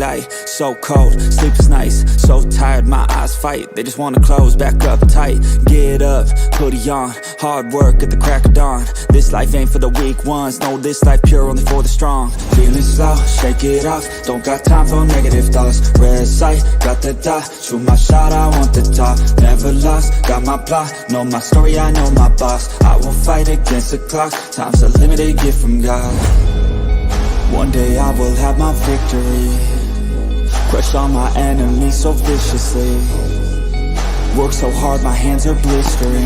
daylight, so cold, sleep is nice. So tired, my eyes fight, they just wanna close back up tight. Get up, hoodie on, hard work at the crack of dawn. This life ain't for the weak ones, no, this life pure only for the strong. Feeling slow, shake it off, don't got time for negative thoughts. Red sight, got the dot, shoot my shot, I want the top. Never lost, got my plot, know my story, I know my boss. I will fight against the clock, time's a limited gift from God. One day I will have my victory, crush all my enemies so viciously. Work so hard my hands are blistering,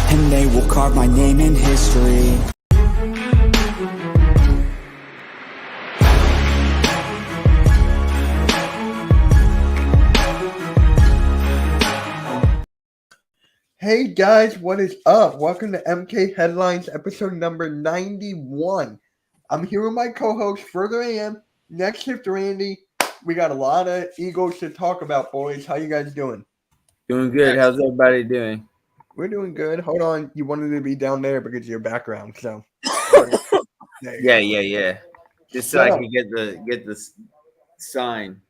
and they will carve my name in history. Hey guys, what is up? Welcome to MK Headlines, episode number 91. I'm here with my co-host, Further AM, Next Shift Randy. We got a lot of Eagles to talk about, boys. How you guys doing? Doing good. How's everybody doing? We're doing good. Hold on. You wanted to be down there because of your background, so. Yeah. Just so I can get the sign.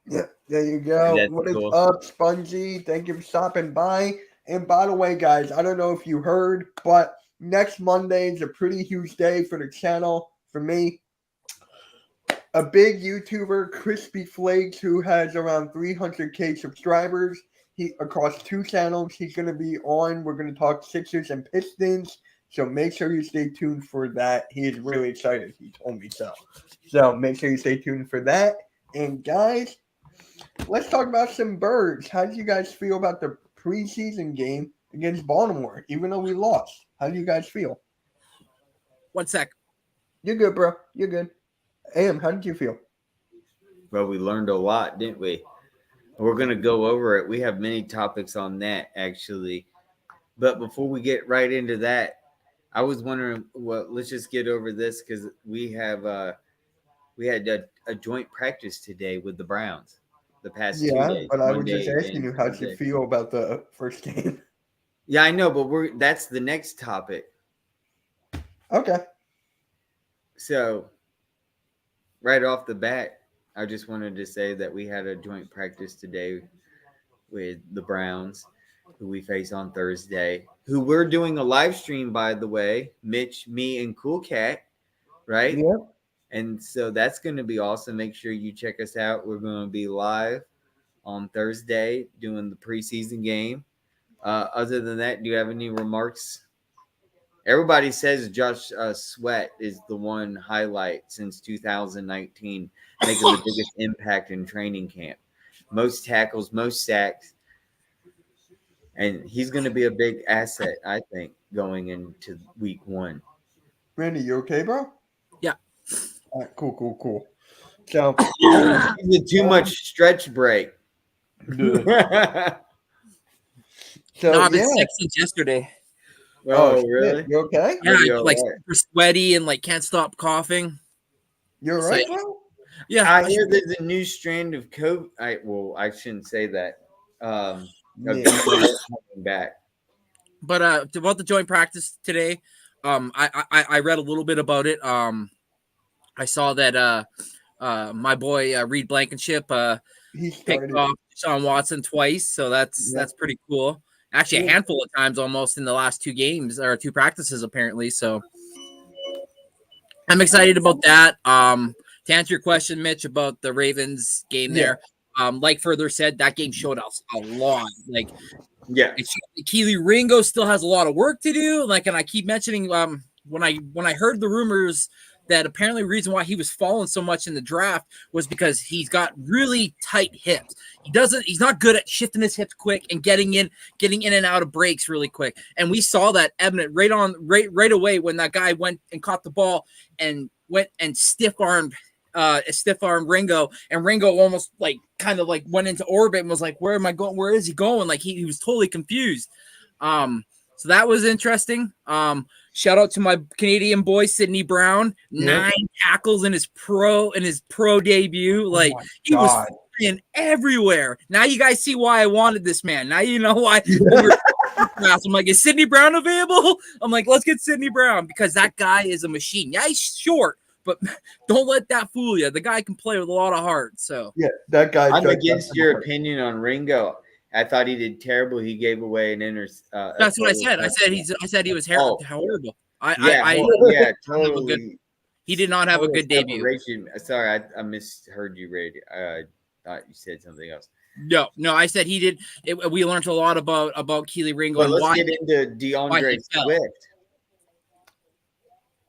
Yeah, there you go. That's What is cool. up, Spongy? Thank you for stopping by. And by the way, guys, I don't know if you heard, but next Monday is a pretty huge day for the channel, for me. A big YouTuber, Crispy Flakes, who has around 300K subscribers, across two channels, he's going to be on. We're going to talk Sixers and Pistons, so make sure you stay tuned for that. He is really excited. He told me so. So make sure you stay tuned for that. And guys, let's talk about some birds. How did you guys feel about the preseason game against Baltimore, even though we lost? How do you guys feel? 1 sec. You're good, bro. You're good. Am, how did you feel? Well, we learned a lot, didn't we? We're going to go over it. We have many topics on that, actually. But before we get right into that, I was wondering, well, let's just get over this because we had a joint practice today with the Browns the past 2 days. But I was just asking you how you feel about the first game. Yeah, I know, but that's the next topic. Okay. So, right off the bat, I just wanted to say that we had a joint practice today with the Browns, who we face on Thursday, who we're doing a live stream, by the way, Mitch, me, and Cool Cat, right? Yeah. And so that's going to be awesome. Make sure you check us out. We're going to be live on Thursday doing the preseason game. Other than that, do you have any remarks? Everybody says Josh Sweat is the one highlight since 2019, making the biggest impact in training camp. Most tackles, most sacks. And he's going to be a big asset, I think, going into week 1. Randy, you okay, bro? Yeah. All right, cool. So, he's a too much stretch break. So, No, I've been sick since yesterday. Oh, really? You okay? Yeah, I'm like super sweaty and like can't stop coughing. You're right, bro? Yeah. I hear there's a new strand of COVID. I shouldn't say that. Coming back. But about the joint practice today, I read a little bit about it. I saw that my boy Reed Blankenship He picked off Sean Watson twice, so that's pretty cool. Actually, a handful of times almost in the last 2 games or 2 practices apparently. So I'm excited about that. To answer your question, Mitch, about the Ravens game there, like Further said, that game showed us a lot. Like, Keely Ringo still has a lot of work to do. Like, and I keep mentioning when I heard the rumors that apparently the reason why he was falling so much in the draft was because he's got really tight hips. He's not good at shifting his hips quick and getting in and out of breaks really quick. And we saw that evident right away when that guy went and caught the ball and went and stiff-armed Ringo, and Ringo almost kind of went into orbit and was like, where am I going? Where is he going? Like he was totally confused. So that was interesting. Shout out to my Canadian boy, Sidney Brown, 9 tackles in his pro debut. Like he was flying everywhere. Now you guys see why I wanted this man. Now you know why. I'm like, is Sidney Brown available? I'm like, let's get Sidney Brown because that guy is a machine. Yeah, he's short, but don't let that fool you. The guy can play with a lot of heart. So Yeah, that guy. I'm does against have your heart. opinion on Ringo. I thought he did terrible. He gave away an that's what I said. I said he was horrible. Yeah, I yeah, good. He did not have a good debut. Sorry, I misheard you, Ray. I thought you said something else. No, I said he did. We learned a lot about Keely Ringo But and let's why get into DeAndre fell. Swift.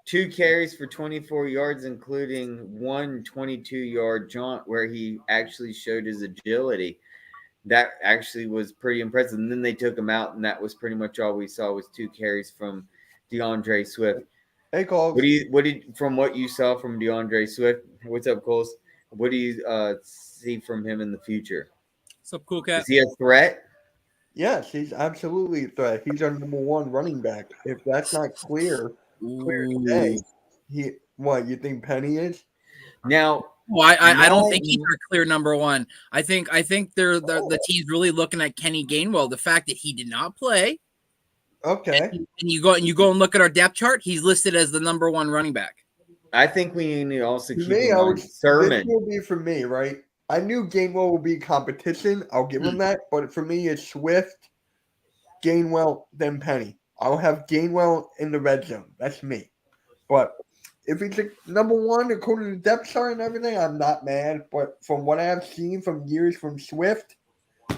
2 carries for 24 yards, including one 22-yard jaunt where he actually showed his agility. That actually was pretty impressive. And then they took him out, and that was pretty much all we saw was 2 carries from DeAndre Swift. Hey, Cole. From what you saw from DeAndre Swift? What's up, Coles? What do you see from him in the future? What's up, Cool Cat? Is he a threat? Yes, he's absolutely a threat. He's our number 1 running back. If that's not clear today, what you think Penny is? Now, well, I don't think he's our clear number 1. I think the team's really looking at Kenny Gainwell. The fact that he did not play. Okay. And you go and look at our depth chart. He's listed as the number 1 running back. I think we need to also keep in mind Sermon. This will be for me, right? I knew Gainwell would be competition. I'll give him that. But for me, it's Swift, Gainwell, then Penny. I'll have Gainwell in the red zone. That's me. But if he's number 1 according to the depth chart and everything, I'm not mad. But from what I have seen from years from Swift,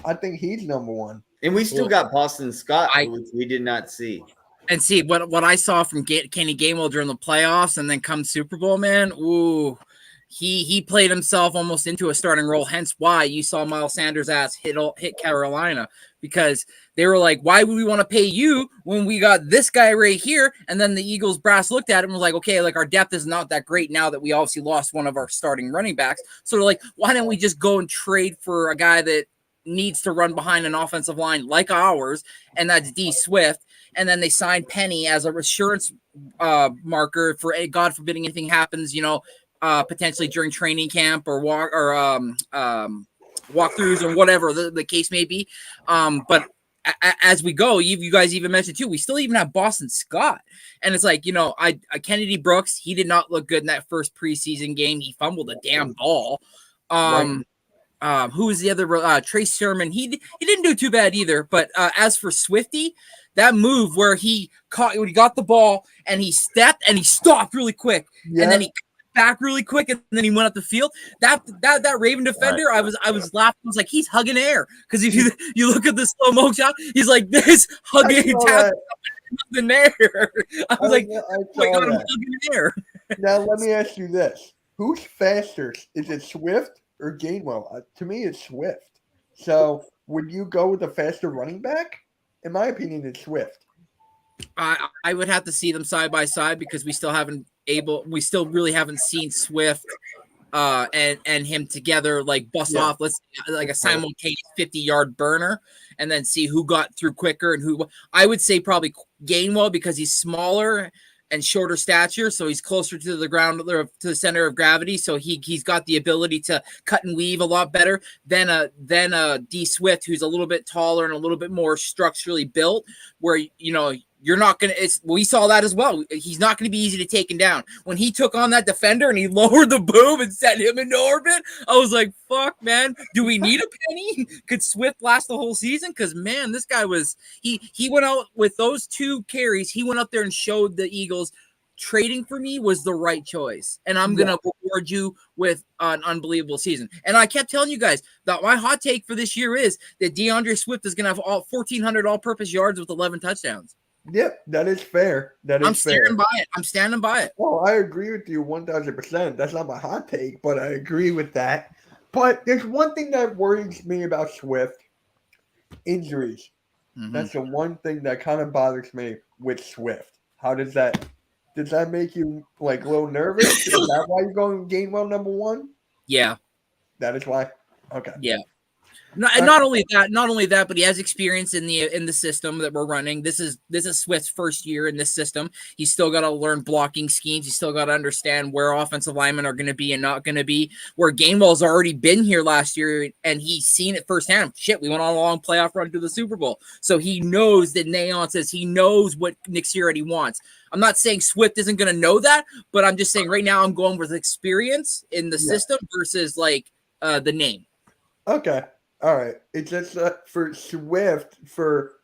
I think he's number 1. And we still got Boston Scott, which we did not see. And see what I saw from Kenny Gainwell during the playoffs, and then come Super Bowl, man. Ooh, he played himself almost into a starting role. Hence why you saw Miles Sanders' ass hit Carolina, because they were like, why would we want to pay you when we got this guy right here? And then the Eagles brass looked at him and was like, okay, like our depth is not that great now that we obviously lost one of our starting running backs. So they're like, why don't we just go and trade for a guy that needs to run behind an offensive line like ours, and that's D Swift. And then they signed Penny as a assurance marker for God forbidding anything happens, potentially during training camp or walkthroughs or whatever the case may be. But as we go, you guys even mentioned too, we still even have Boston Scott. And it's like, Kennedy Brooks, he did not look good in that first preseason game. He fumbled a damn ball. Who was the other? Trace Sermon. He didn't do too bad either. But as for Swifty, that move where he got the ball and he stepped and he stopped really quick, and then he back really quick, and then he went up the field. That Raven defender, I was laughing. I was like, he's hugging air, because if you look at the slow mo shot, he's like this hugging nothing there. I was like, oh my God, I'm hugging air. Now let me ask you this: who's faster? Is it Swift or Gainwell? To me, it's Swift. So would you go with a faster running back? In my opinion, it's Swift. I would have to see them side by side, because we still really haven't seen Swift and him together like bust off. Let's like a simultaneous 50-yard burner, and then see who got through quicker and who. I would say probably Gainwell, because he's smaller and shorter stature, so he's closer to the ground, to the center of gravity, so he's got the ability to cut and weave a lot better than a D Swift, who's a little bit taller and a little bit more structurally built, where you're not gonna. We saw that as well. He's not gonna be easy to take him down. When he took on that defender and he lowered the boom and sent him into orbit, I was like, "Fuck, man! Do we need a Penny? Could Swift last the whole season? Because man, this guy was he went out with those 2 carries. He went up there and showed the Eagles trading for me was the right choice, and I'm gonna reward you with an unbelievable season." And I kept telling you guys that my hot take for this year is that DeAndre Swift is gonna have 1,400 all-purpose yards with 11 touchdowns. Yep, that is fair. I'm standing by it. Well, I agree with you 1,000%. That's not my hot take, but I agree with that. But there's one thing that worries me about Swift: injuries. Mm-hmm. That's the one thing that kind of bothers me with Swift. How does that make you like a little nervous? Is that why you're going Gainwell number 1? Yeah, that is why. Okay. Yeah. Not only that, but he has experience in the system that we're running. This is Swift's first year in this system. He's still got to learn blocking schemes. He's still got to understand where offensive linemen are going to be and not going to be. Where Gainwell's already been here last year and he's seen it firsthand. Shit, we went on a long playoff run to the Super Bowl, so he knows the nuances. He knows what Nick Sirianni wants. I'm not saying Swift isn't going to know that, but I'm just saying right now I'm going with experience in the system versus like the name. Okay. All right. It's just for Swift, for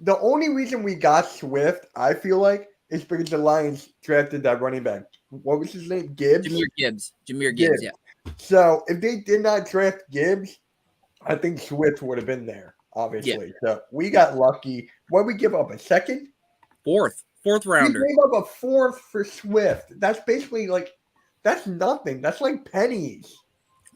the only reason we got Swift, I feel like, is because the Lions drafted that running back. What was his name? Gibbs? Jameer Gibbs, yeah. So if they did not draft Gibbs, I think Swift would have been there, obviously. Yeah. So we got lucky. What did we give up? A second? Fourth rounder. We gave up a fourth for Swift. That's basically like, that's nothing. That's like pennies.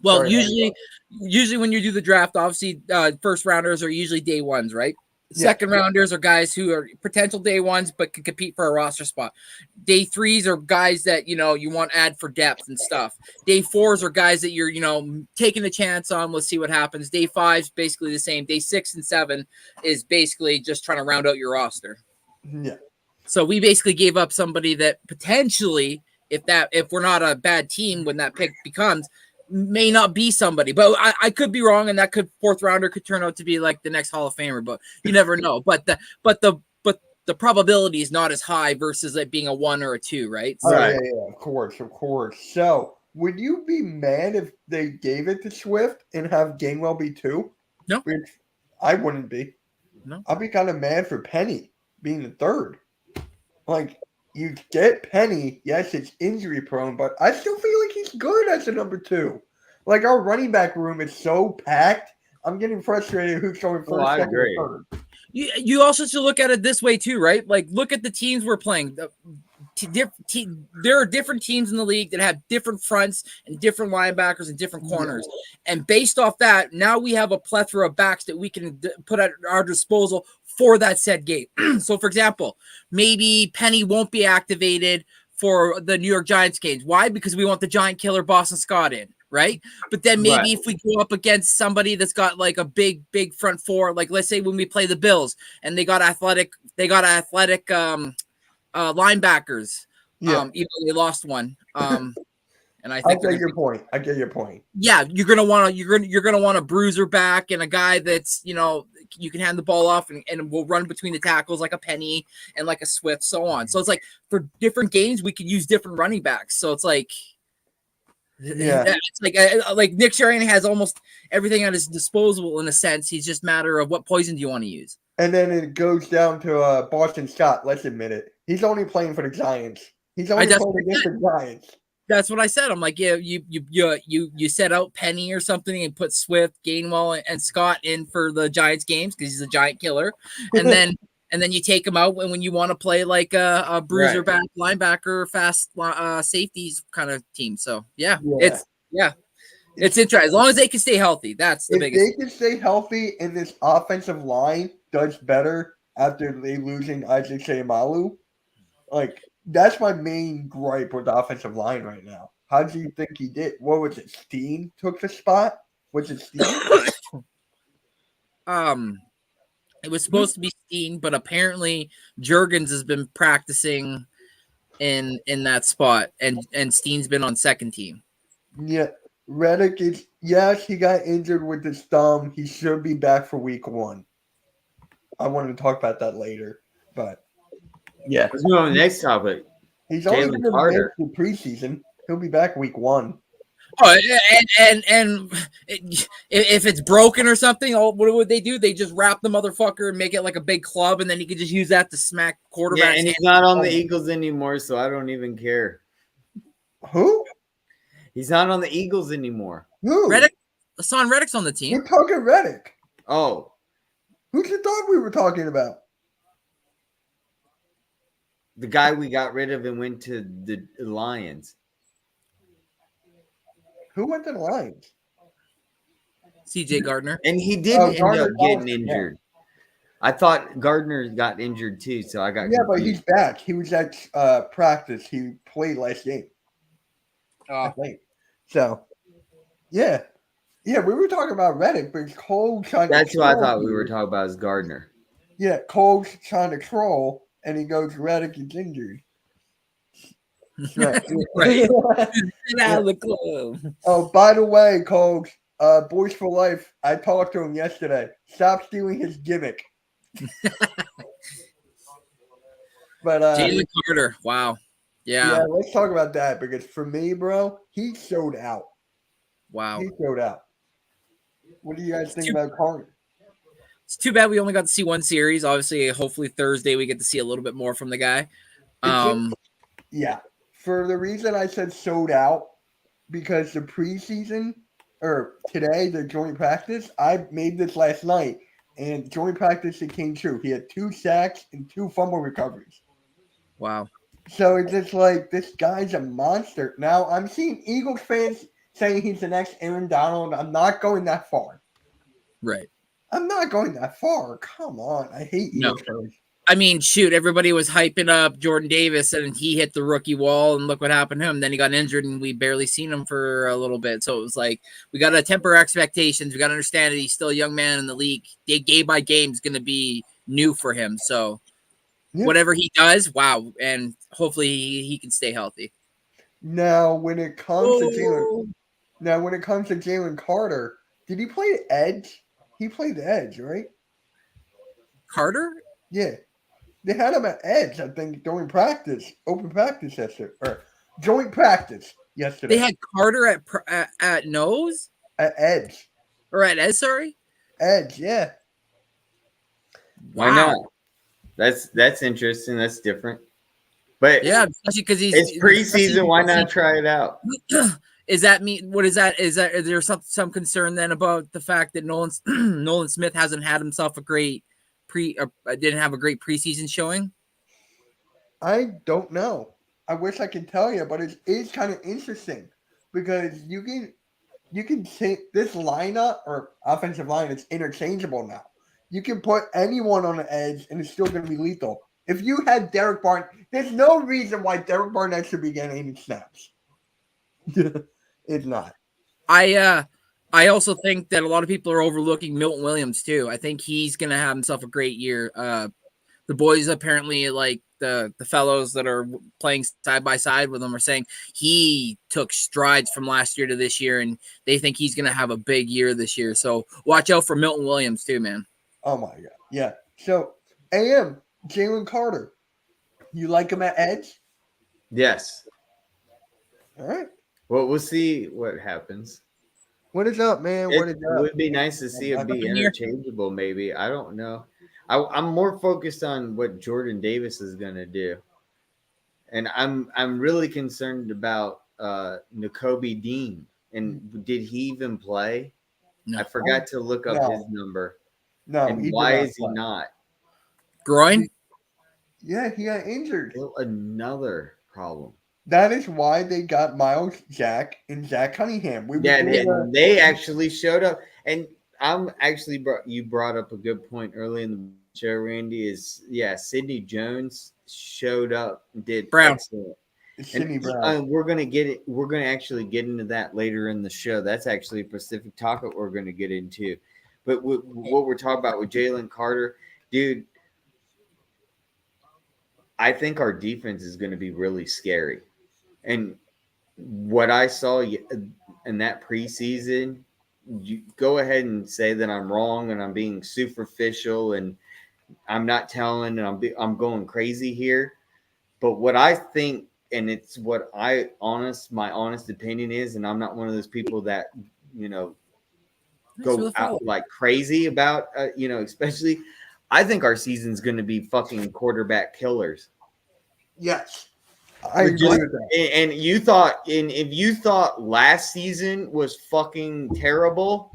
Well, sorry, usually when you do the draft, obviously first rounders are usually day ones, right? Second rounders are guys who are potential day ones but can compete for a roster spot. Day threes are guys that you want to add for depth and stuff. Day fours are guys that you're taking a chance on. Let's see what happens. Day five's basically the same. Day 6 and 7 is basically just trying to round out your roster. Yeah. So we basically gave up somebody that potentially, if we're not a bad team when that pick becomes, may not be somebody, but I could be wrong, and that fourth rounder could turn out to be like the next Hall of Famer, but you never know. But the probability is not as high versus it being a 1 or a 2, right? So, yeah, of course. So would you be mad if they gave it to Swift and have Gainwell be 2? No, which I wouldn't be. No, I'd be kind of mad for Penny being the 3rd. Like, you get Penny, yes, it's injury prone, but I still feel like he's good as a number 2. Like, our running back room is so packed. I'm getting frustrated who's going first, I second, agree. or 3rd. You also should look at it this way too, right? Like, look at the teams we're playing. There are different teams in the league that have different fronts and different linebackers and different corners. And based off that, now we have a plethora of backs that we can put at our disposal for that said game. So, for example, maybe Penny won't be activated for the New York Giants games. Why? Because we want the giant killer Boston Scott in, right? But then maybe if we go up against somebody that's got like a big front four, like let's say when we play the Bills and they got athletic linebackers. Even though they lost one. And I think I get your point. Yeah, you're gonna want a bruiser back and a guy that's you can hand the ball off and will run between the tackles like a Penny and like a Swift, so on. So it's like for different games we could use different running backs. So it's like it's like Nick Sirianni has almost everything at his disposal in a sense. He's just a matter of what poison do you want to use. And then it goes down to Boston Scott. Let's admit it. He's only playing for the Giants. He's only playing against the Giants. That's what I said. I'm like, yeah, you set out Penny or something and put Swift, Gainwell, and Scott in for the Giants games because he's a giant killer, and then you take him out when you want to play like a bruiser back linebacker, fast safeties kind of team. So it's interesting as long as they can stay healthy. That's the biggest. If they can stay healthy and this offensive line does better after they losing Isaac Seumalo, like. That's my main gripe with the offensive line right now. How do you think he did? What was it? Steen took the spot? Was it Steen? It was supposed to be Steen, but apparently Juergens has been practicing in that spot, and Steen's been on second team. Yeah, Reddick is. Yes, he got injured with his thumb. He should be back for week 1. I wanted to talk about that later, but. Yeah. Let's move on to the next topic. He's only been in the preseason. He'll be back week 1. Oh, and if it's broken or something, what would they do? They just wrap the motherfucker and make it like a big club, and then he could just use that to smack quarterbacks. Yeah, and he's not on the Eagles anymore, so I don't even care. Who? He's not on the Eagles anymore. Who? Reddick. Hassan Reddick's on the team. We're talking Reddick. Oh. Who you thought we were talking about? The guy we got rid of and went to the Lions. Who went to the Lions? CJ Gardner. And he did end up getting injured. Yeah. I thought Gardner got injured too, so I got confused. But he's back. He was at practice. He played last game. I think. So, yeah. Yeah, we were talking about Reddick, but Cole trying to That's what I troll thought we were you. talking about as Gardner. Yeah, Cole's trying to troll, and he goes, Reddick is injured. Right. Right. Yeah. Get out of the club. Oh, by the way, Cole, Boys for Life, I talked to him yesterday. Stop stealing his gimmick. But Jalen Carter. Wow. yeah, Yeah. let's talk about that because for me, bro, he showed out. Wow. He showed out. What do you guys think too- about Carter? It's too bad we only got to see one series. Obviously, hopefully Thursday we get to see a little bit more from the guy. It's just, yeah. For the reason I said showed out, because the preseason or today, the joint practice, I made this last night, and joint practice it came true. He had 2 sacks and 2 fumble recoveries. Wow. So it's just like this guy's a monster. Now I'm seeing Eagles fans saying he's the next Aaron Donald. I'm not going that far. Right. I'm not going that far. Come on. I hate No. Eagles fans. I mean, shoot, everybody was hyping up Jordan Davis, and he hit the rookie wall, and look what happened to him. Then he got injured, and we barely seen him for a little bit. So it was like, we got to temper expectations. We got to understand that he's still a young man in the league. Game by game is going to be new for him. So whatever he does, wow. And hopefully he can stay healthy. Now when it comes to Jalen Carter, did he play edge? He played the edge, right? Carter? Yeah. They had him at edge, I think, during practice, open practice yesterday, or joint practice yesterday. They had Carter at nose? At edge. Or at edge, sorry? Edge, yeah. Why not? That's interesting. That's different. But yeah, especially because it's preseason. Why not try it out? Is that mean? What is that? Is there some concern then about the fact that Nolan Smith hasn't had himself a great didn't have a great preseason showing? I don't know. I wish I could tell you, but it is kind of interesting because you can say this lineup or offensive line is interchangeable now. You can put anyone on the edge and it's still going to be lethal. If you had Derek Barnett, there's no reason why Derek Barnett should be getting any snaps. It's not. I also think that a lot of people are overlooking Milton Williams too. I think he's going to have himself a great year. The boys apparently, like the fellows that are playing side by side with him, are saying he took strides from last year to this year, and they think he's going to have a big year this year. So watch out for Milton Williams too, man. Oh my god, yeah. So Jalen Carter, you like him at edge? Yes. All right. Well, we'll see what happens. What is up, man? What is It up? would be nice to see it be interchangeable, maybe. I don't know. I'm more focused on what Jordan Davis is going to do. And I'm really concerned about Nakobe Dean. And did he even play? No. I forgot to look up his number. No. And why is he not? Groin? Yeah, he got injured. Well, another problem. That is why they got Miles Jack and Zach Cunningham. They actually showed up. And I'm actually you brought up a good point early in the show, Randy. Sidney Jones showed up and did Brown. Excellent. Sidney Brown. We're gonna get it. We're gonna actually get into that later in the show. That's actually a specific topic we're gonna get into. But what we're talking about with Jalen Carter, dude, I think our defense is going to be really scary. And what I saw in that preseason, you go ahead and say that I'm wrong and I'm being superficial and I'm not telling and I'm going crazy here. But what I think, and it's what my honest opinion is, and I'm not one of those people that, go out like crazy about, especially I think our season's going to be fucking quarterback killers. Yes. I agree with that. And if you thought last season was fucking terrible,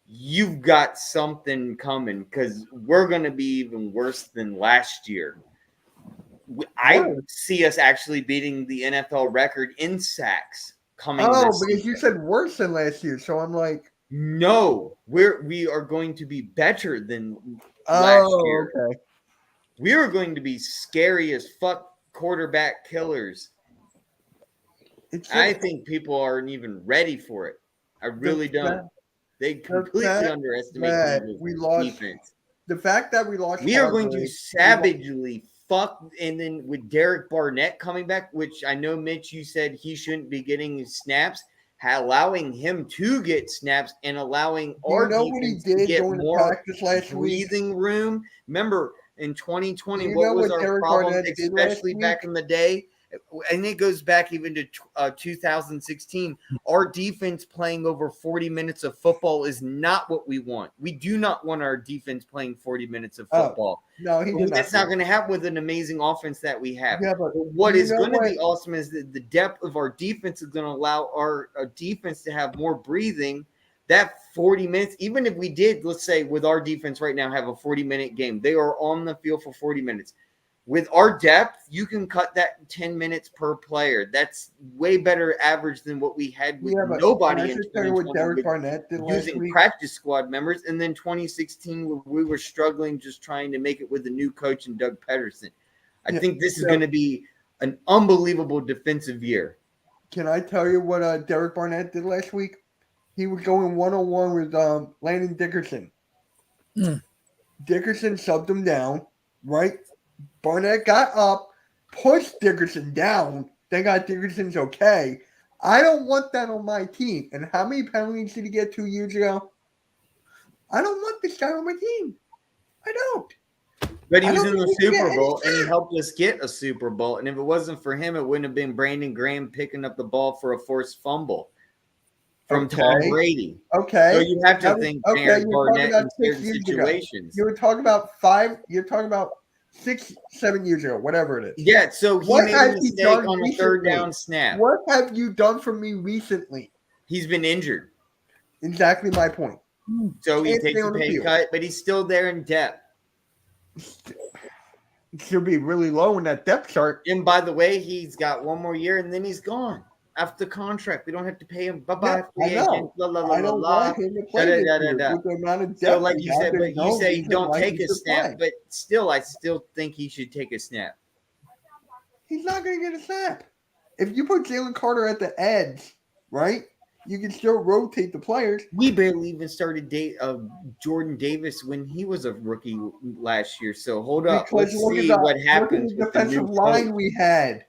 you've got something coming because we're going to be even worse than last year. I see us actually beating the NFL record in sacks coming this because season. you said worse than last year, so I'm like, no, we are going to be better than last year. Okay. We are going to be scary as fuck quarterback killers. I think people aren't even ready for it. I really don't. They The completely fact underestimate that the we lost. defense. The fact that we lost. We are going to Hargrave, savagely fuck, and then with Derek Barnett coming back, which I know, Mitch, you said he shouldn't be getting snaps, allowing him to get snaps and allowing Do our you know what he defense to did get during the more practice last week? breathing room. Remember, in 2020, Do you what know was what our Derek problem, Barnett did last especially week? back in the day? And it goes back even to 2016. Our defense playing over 40 minutes of football is not what we want. We do not want our defense playing 40 minutes of football. No, he did not. That's not going to happen with an amazing offense that we have. Yeah, but What do you is know going to what- be awesome is that the depth of our defense is going to allow our defense to have more breathing. That 40 minutes, even if we did, let's say with our defense right now, have a 40-minute game, they are on the field for 40 minutes. With our depth, you can cut that 10 minutes per player. That's way better average than what we had with but nobody can I in just tell you what 2020 Derek with Barnett did last using week? practice squad members. And then 2016, we were struggling just trying to make it with a new coach and Doug Pederson. I think this is going to be an unbelievable defensive year. Can I tell you what Derek Barnett did last week? He was going one-on-one with Landon Dickerson. Dickerson subbed him down, right? Barnett got up, pushed Dickerson down. Thank God Dickerson's okay. I don't want that on my team. And how many penalties did he get 2 years ago? I don't want this guy on my team. I don't. But he I was don't in the think he can get Super any Bowl, and he snaps. helped us get a Super Bowl. And if it wasn't for him, it wouldn't have been Brandon Graham picking up the ball for a forced fumble from Tom Brady. Okay. So you have to That was- think okay, Derek you're talking Barnett about in 6 certain years ago. situations. You were talking about 5. You're talking about 6, 7 years ago, whatever it is. Yeah, so he What made a has he mistake done on a third recently? down snap. What have you done for me recently? He's been injured. Exactly my point. So he Can't takes stay a on the pay field. cut, but he's still there in depth. It should be really low in that depth chart. And by the way, he's got one more year and then he's gone. After the contract, we don't have to pay him. Bye-bye. Yeah, I know. I don't want him to play this year with the amount of depth. So like he you has. said, There's but you no say reason don't why take he a should snap, play. but still, I still think he should take a snap. He's not going to get a snap. If you put Jalen Carter at the edge, right, you can still rotate the players. We barely even started Jordan Davis when he was a rookie last year. So hold up. Because Let's see what happens Look with at the the new defensive line coach. we had.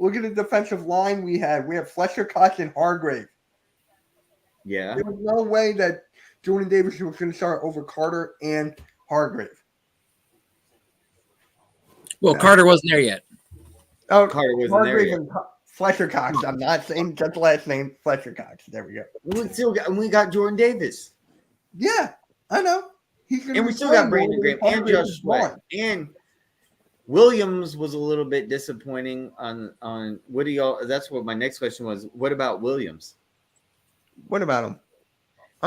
Look at the defensive line we had. We have Fletcher, Cox, and Hargrave. Yeah. There was no way that Jordan Davis was going to start over Carter and Hargrave. Well, Carter wasn't there yet. Oh, Carter wasn't there Hargrave yet. and Fletcher Cox. I'm not saying just the last name. Fletcher Cox. There we go. We got Jordan Davis. Yeah, I know. He's gonna And we be still got playing Brandon more Graham than and Hargrave Josh is Sweat. gone. And Williams was a little bit disappointing on what do y'all that's what my next question was. What about Williams? What about him?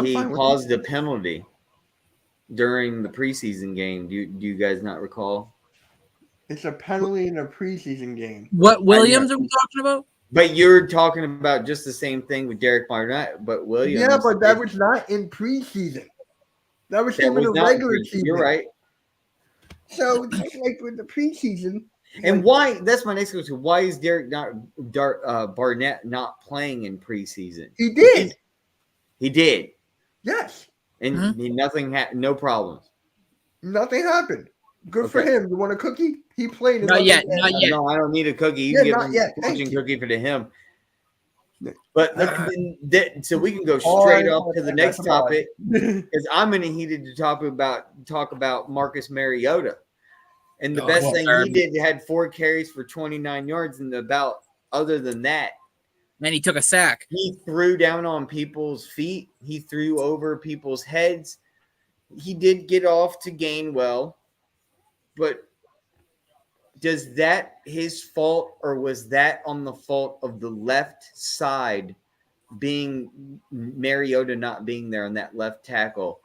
He fine with caused a penalty during the preseason game. Do you guys not recall? It's a penalty in a preseason game. What Williams are we talking about? But you're talking about just the same thing with Derek Barnett, but Williams. Yeah, but that was not in preseason. That was him in a regular season. You're right. So it's just like with the preseason. And why? That's my next question. Why is Derek Barnett not playing in preseason? He did. He did, Yes. and no problems. Nothing happened. Good for him. You want a cookie? He played. Not yet. Not yet. No, I don't need a cookie. You Yeah, can give not him yet. a Thank fortune you. cookie for him. But so we can go straight off to the next That's all right. topic because I'm going to heated to talk about Marcus Mariota. And the best thing he did had 4 carries for 29 yards, and other than that, and he took a sack. he threw down on people's feet. He threw over people's heads. He did get off to Gainwell, but does that his fault, or was that on the fault of the left side being Mariota not being there on that left tackle?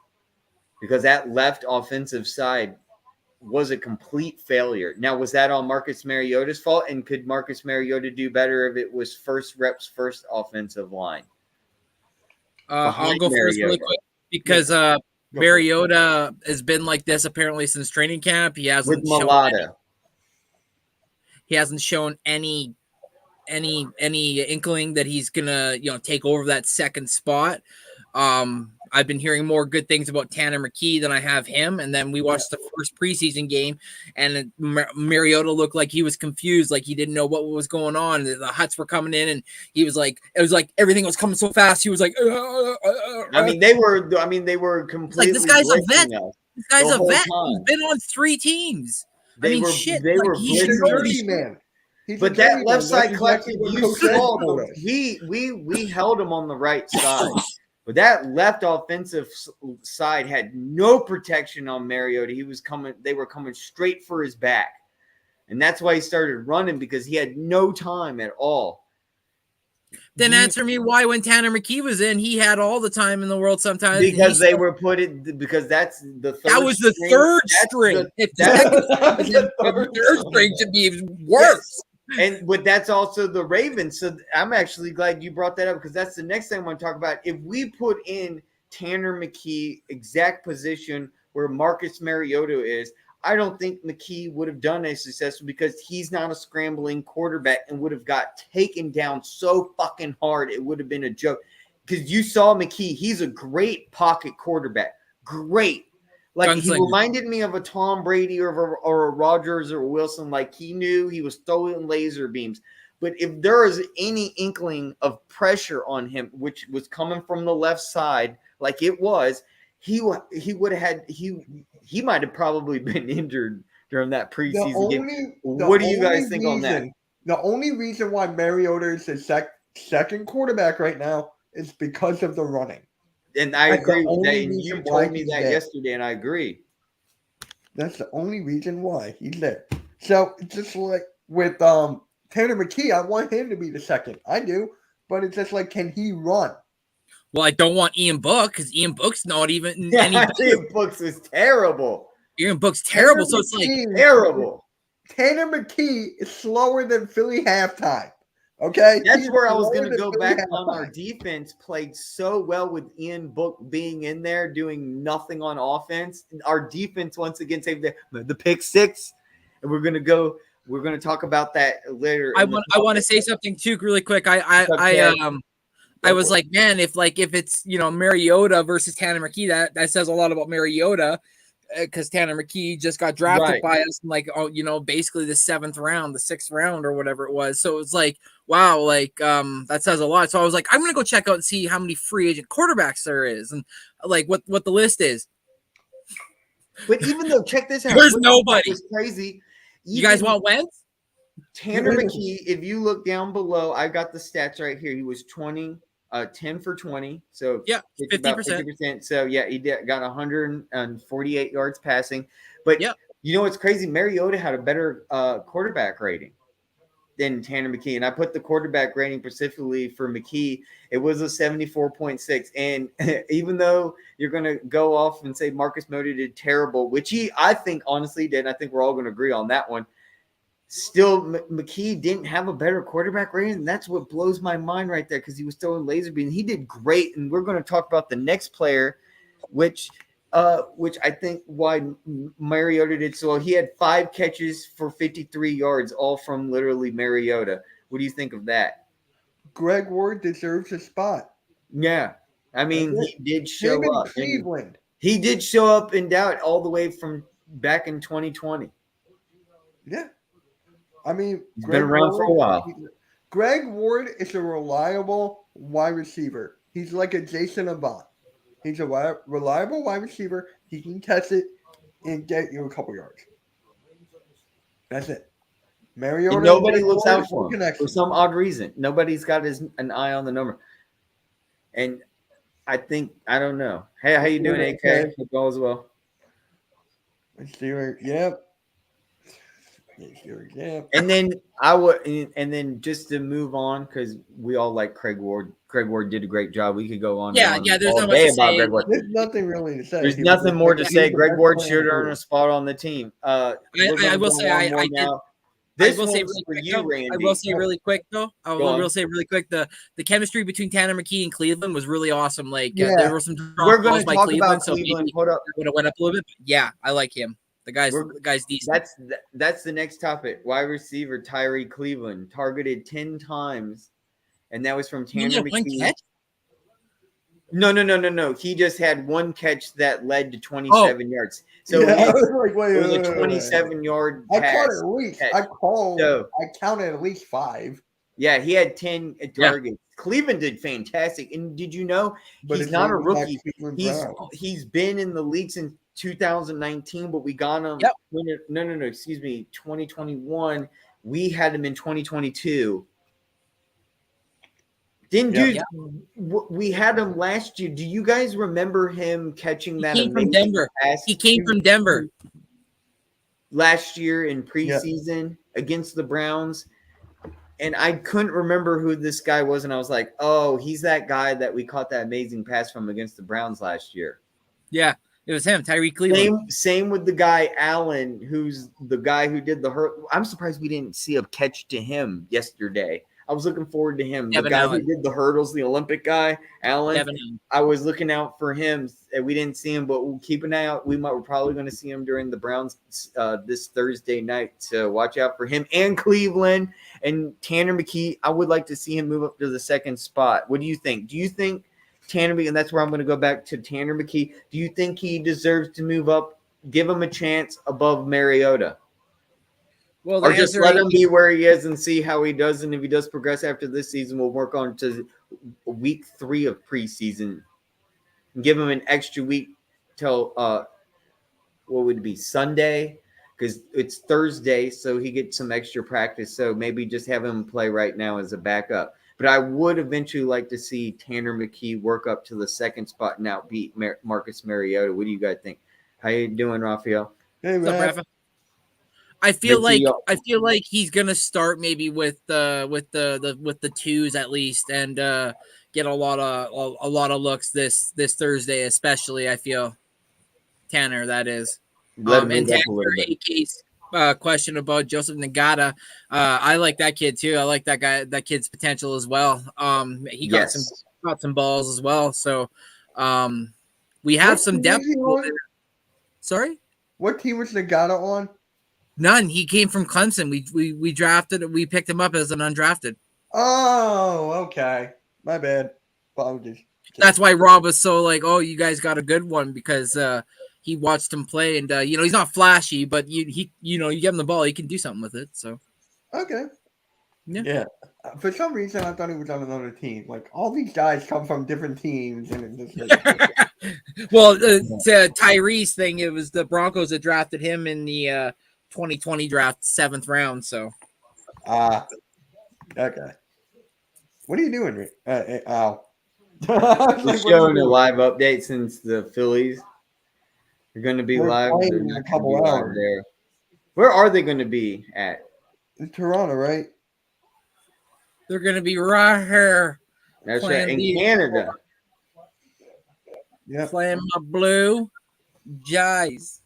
Because that left offensive side was a complete failure. Now, was that on Marcus Mariota's fault? And could Marcus Mariota do better if it was first offensive line? I'll go first really quick because Mariota has been like this apparently since training camp. He hasn't shown any inkling that he's gonna take over that second spot. I've been hearing more good things about Tanner McKee than I have him. And then we watched the first preseason game, and Mariota looked like he was confused, like he didn't know what was going on. The Huts were coming in, and he was like, it was like everything was coming so fast. He was like, They were completely like, this guy's a vet. blitzing us This guy's the a whole vet. time. He's been on 3 teams. They were shit. they were he should He's a blitzing really- dirty man. He's But a that dirty left man. side That's collective, exactly what you Coach said saw, told though, us. we held him on the right side. But that left offensive side had no protection on Mariota. They were coming straight for his back. And that's why he started running, because he had no time at all. Then answer me why, when Tanner McKee was in, he had all the time in the world sometimes. Because that's the third That was the string. third That's string. the- If the that's second the third string should be even worse. But that's also the Ravens. So I'm actually glad you brought that up, because that's the next thing I want to talk about. If we put in Tanner McKee exact position where Marcus Mariota is, I don't think McKee would have done as successful, because he's not a scrambling quarterback and would have got taken down so fucking hard. It would have been a joke, because you saw McKee. He's a great pocket quarterback. Great. Like, he Gunslinger. reminded me of a Tom Brady or a Rodgers or Wilson. Like, he knew he was throwing laser beams. But if there is any inkling of pressure on him, which was coming from the left side, like it was, he would have had he might have probably been injured during that preseason game. What do you guys think on that? The only reason why Mariota is the second quarterback right now is because of the running. And I That's the agree with that. only And you reason why told me he's that there. yesterday, and I agree. That's the only reason why he's there. So it's just like with Tanner McKee, I want him to be the second. I do, but it's just like, can he run? Well, I don't want Ian Book, because Ian Book's not even any better. Ian Books was terrible. Ian Book's terrible. So it's like, Terrible. Tanner McKee is slower than Philly halftime. Okay, That's He's where I was slower going to than go Philly back on. Our halftime. defense played so well with Ian Book being in there, doing nothing on offense. Our defense once again saved the pick six, and we're going to talk about that later. I want to say something too, really quick. I was like, man, if it's Mariota versus Tanner McKee, that says a lot about Mariota, because Tanner McKee just got drafted by us in basically the 7th round, the 6th round, or whatever it was. So it's like, wow, that says a lot. So I was like, I'm gonna go check out and see how many free agent quarterbacks there is, and like what the list is. But even though, check this out, There's nobody. It's crazy. You guys want Wentz? Tanner McKee, if you look down below, I got the stats right here. He was 10 for 20. So yeah, 50%. So yeah, he got 148 yards passing. But you know what's crazy? Mariota had a better quarterback rating than Tanner McKee. And I put the quarterback rating specifically for McKee. It was a 74.6. And even though you're going to go off and say Marcus Mariota did terrible, which I think honestly did, and I think we're all going to agree on that one, still McKee didn't have a better quarterback rating. And that's what blows my mind right there, because he was throwing laser beams. He did great. And we're going to talk about the next player, which I think why Mariota did so well. He had 5 catches for 53 yards, all from literally Mariota. What do you think of that? Greg Ward deserves a spot. Yeah. I mean, he did show up. Cleveland. He did show up in doubt all the way from back in 2020. Yeah. I mean, he's been around for a while. Greg Ward is a reliable wide receiver. He's like a Jason Avant. He's a reliable wide receiver. He can catch it and get you a couple yards. That's it. Mariota. And nobody looks out for him for some odd reason. Nobody's got an eye on the number. And I don't know. Hey, how you doing, AK? Hope all is well. Yep. And then just to move on, because we all like Craig Ward. Craig Ward did a great job. We could go on. Yeah. There's not much to say. There's nothing really to say. There's nothing more to say. Greg Ward should earn a spot on the team. I will say really quick though. The chemistry between Tanner McKee and Cleveland was really awesome. There were some we're going to by talk Cleveland, about so Cleveland. Hold up. Would have went up a little bit. But yeah, I like him. The guy's decent. That's the next topic. Wide receiver Tyree Cleveland targeted 10 times, and that was from Tanner McKee. No. He just had one catch that led to 27 yards. So yeah, I it, was like, wait, it was wait, a wait, wait. 27-yard I pass. caught at least. catch. I So counted at least 5. yeah, he had 10 Yeah. targets. Cleveland did fantastic. And did you know But he's it's not a raining back rookie? Cleveland He's Browns. he's been in the league since 2019, but we got him. Yep. No. Excuse me, 2021. We had him in 2022. Didn't Yeah. we had him last year? Do you guys remember him catching He that came from amazing Denver. pass He came from Denver. last year in preseason against the Browns? And I couldn't remember who this guy was, and I was like, "Oh, he's that guy that we caught that amazing pass from against the Browns last year." Yeah, it was him, Tyreek Cleveland. Same with the guy Allen, who's the guy who did the hurt. I'm surprised we didn't see a catch to him yesterday. I was looking forward to him. Kevin the guy Allen. who did the hurdles, the Olympic guy, Allen. Kevin Allen. I was looking out for him. We didn't see him, but we'll keep an eye out. We're probably going to see him during the Browns this Thursday night. So watch out for him and Cleveland and Tanner McKee. I would like to see him move up to the second spot. What do you think? Do you think Tanner McKee, and that's where I'm going to go back to Tanner McKee. Do you think he deserves to move up? Give him a chance above Mariota? Well, Or just let him be where he is and see how he does. And if he does progress after this season, we'll work on to week 3 of preseason. And give him an extra week till what would it be, Sunday? Because it's Thursday, so he gets some extra practice. So maybe just have him play right now as a backup. But I would eventually like to see Tanner McKee work up to the second spot and outbeat Marcus Mariota. What do you guys think? How you doing, Raphael? Hey, What's up, man. Rafa? I feel Good to like he's gonna start maybe with the twos at least, and get a lot of looks this Thursday, especially. I feel Tanner, that is. Let him And move up a Tanner, little bit. AK's question about Joseph Nagata. I like that kid too. I like that kid's potential as well. He got some balls as well. So we have What some team depth. was he on? Sorry? What team was Nagata on? None. He came from Clemson. We picked him up as an undrafted. Oh, okay. My bad. Apologies. That's why Rob was so like, oh, you guys got a good one, because he watched him play, and he's not flashy, but you give him the ball, he can do something with it. So Okay. Yeah. For some reason, I thought he was on another team. Like, all these guys come from different teams, and it just well, to Tyrese thing, it was the Broncos that drafted him in the 2020 draft, 7th round. So okay. What are you doing, Rick? Al? We're showing a live update since the Phillies are going to be We're live. playing They're in not a gonna couple be live hours. there. Where are they going to be at? In Toronto, right? they're going to be right here That's Playing right. In the- Canada. Yeah. playing my blue jays.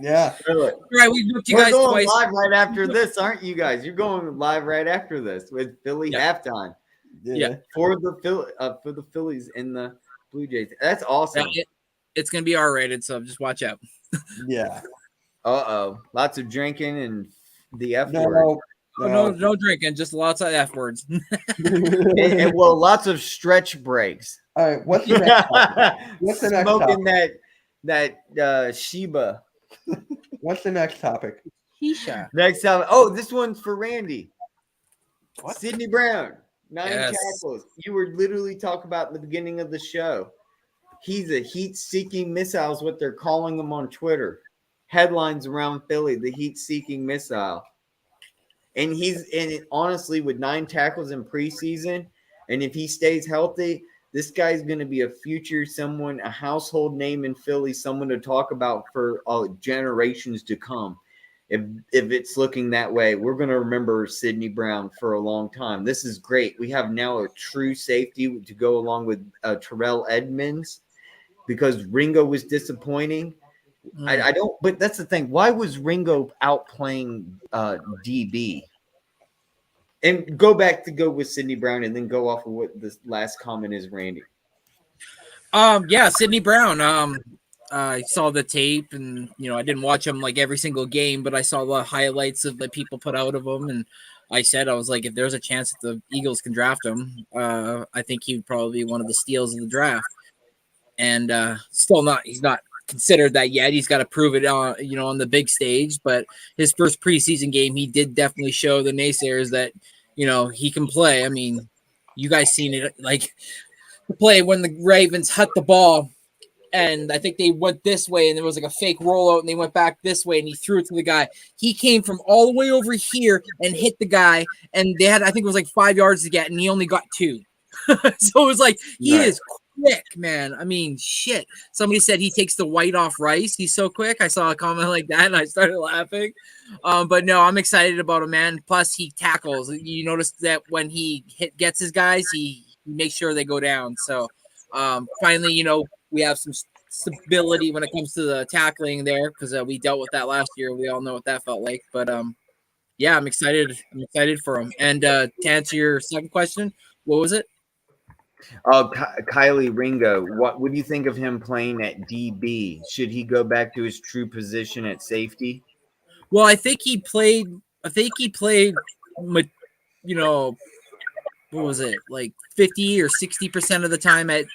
Yeah. Really? Right, we booked you We're guys going twice. live right after this, aren't you guys? You're going live right after this with Philly halftime Yeah. for the Phillies and the Blue Jays. That's awesome. It's going to be R-rated, so just watch out. Yeah. Lots of drinking and the F word. No drinking, just lots of F words. and lots of stretch breaks. All right. What's the next topic? What's the next Smoking topic? that Sheba. What's the next topic? Keisha. Next time. Oh, this one's for Randy. What? Sidney Brown, 9 Yes. tackles. You were literally talking about in the beginning of the show. He's a heat-seeking missile is what they're calling him on Twitter. Headlines around Philly, the heat-seeking missile. And honestly, with 9 tackles in preseason, and if he stays healthy, this guy's going to be a household name in Philly, someone to talk about for generations to come. If it's looking that way, we're going to remember Sidney Brown for a long time. This is great. We have now a true safety to go along with Terrell Edmonds, because Ringo was disappointing. I don't, but that's the thing. Why was Ringo out playing DB? And go with Sidney Brown, and then go off of what the last comment is, Randy. Yeah, Sidney Brown. I saw the tape, and I didn't watch him like every single game, but I saw the highlights of the people put out of him, and I was like, if there's a chance that the Eagles can draft him, I think he'd probably be one of the steals of the draft. And still not, he's not considered that yet. He's got to prove it on, on the big stage. But his first preseason game, he did definitely show the naysayers that he can play. I mean, you guys seen it, like the play when the Ravens hut the ball. And I think they went this way, and there was like a fake rollout, and they went back this way, and he threw it to the guy. He came from all the way over here and hit the guy, and they had, I think it was like 5 yards to get, and he only got 2. So it was like, he is quick, man. I mean, shit. Somebody said he takes the white off rice. He's so quick. I saw a comment like that, and I started laughing. But no, I'm excited about him, man. Plus, he tackles. You notice that when he gets his guys, he makes sure they go down. So finally, we have some stability when it comes to the tackling there, because we dealt with that last year. We all know what that felt like. But yeah, I'm excited. I'm excited for him. And to answer your second question, what was it? Kylie Ringo, what do you think of him playing at DB? Should he go back to his true position at safety? Well, I think he played, what was it, like 50 or 60% of the time at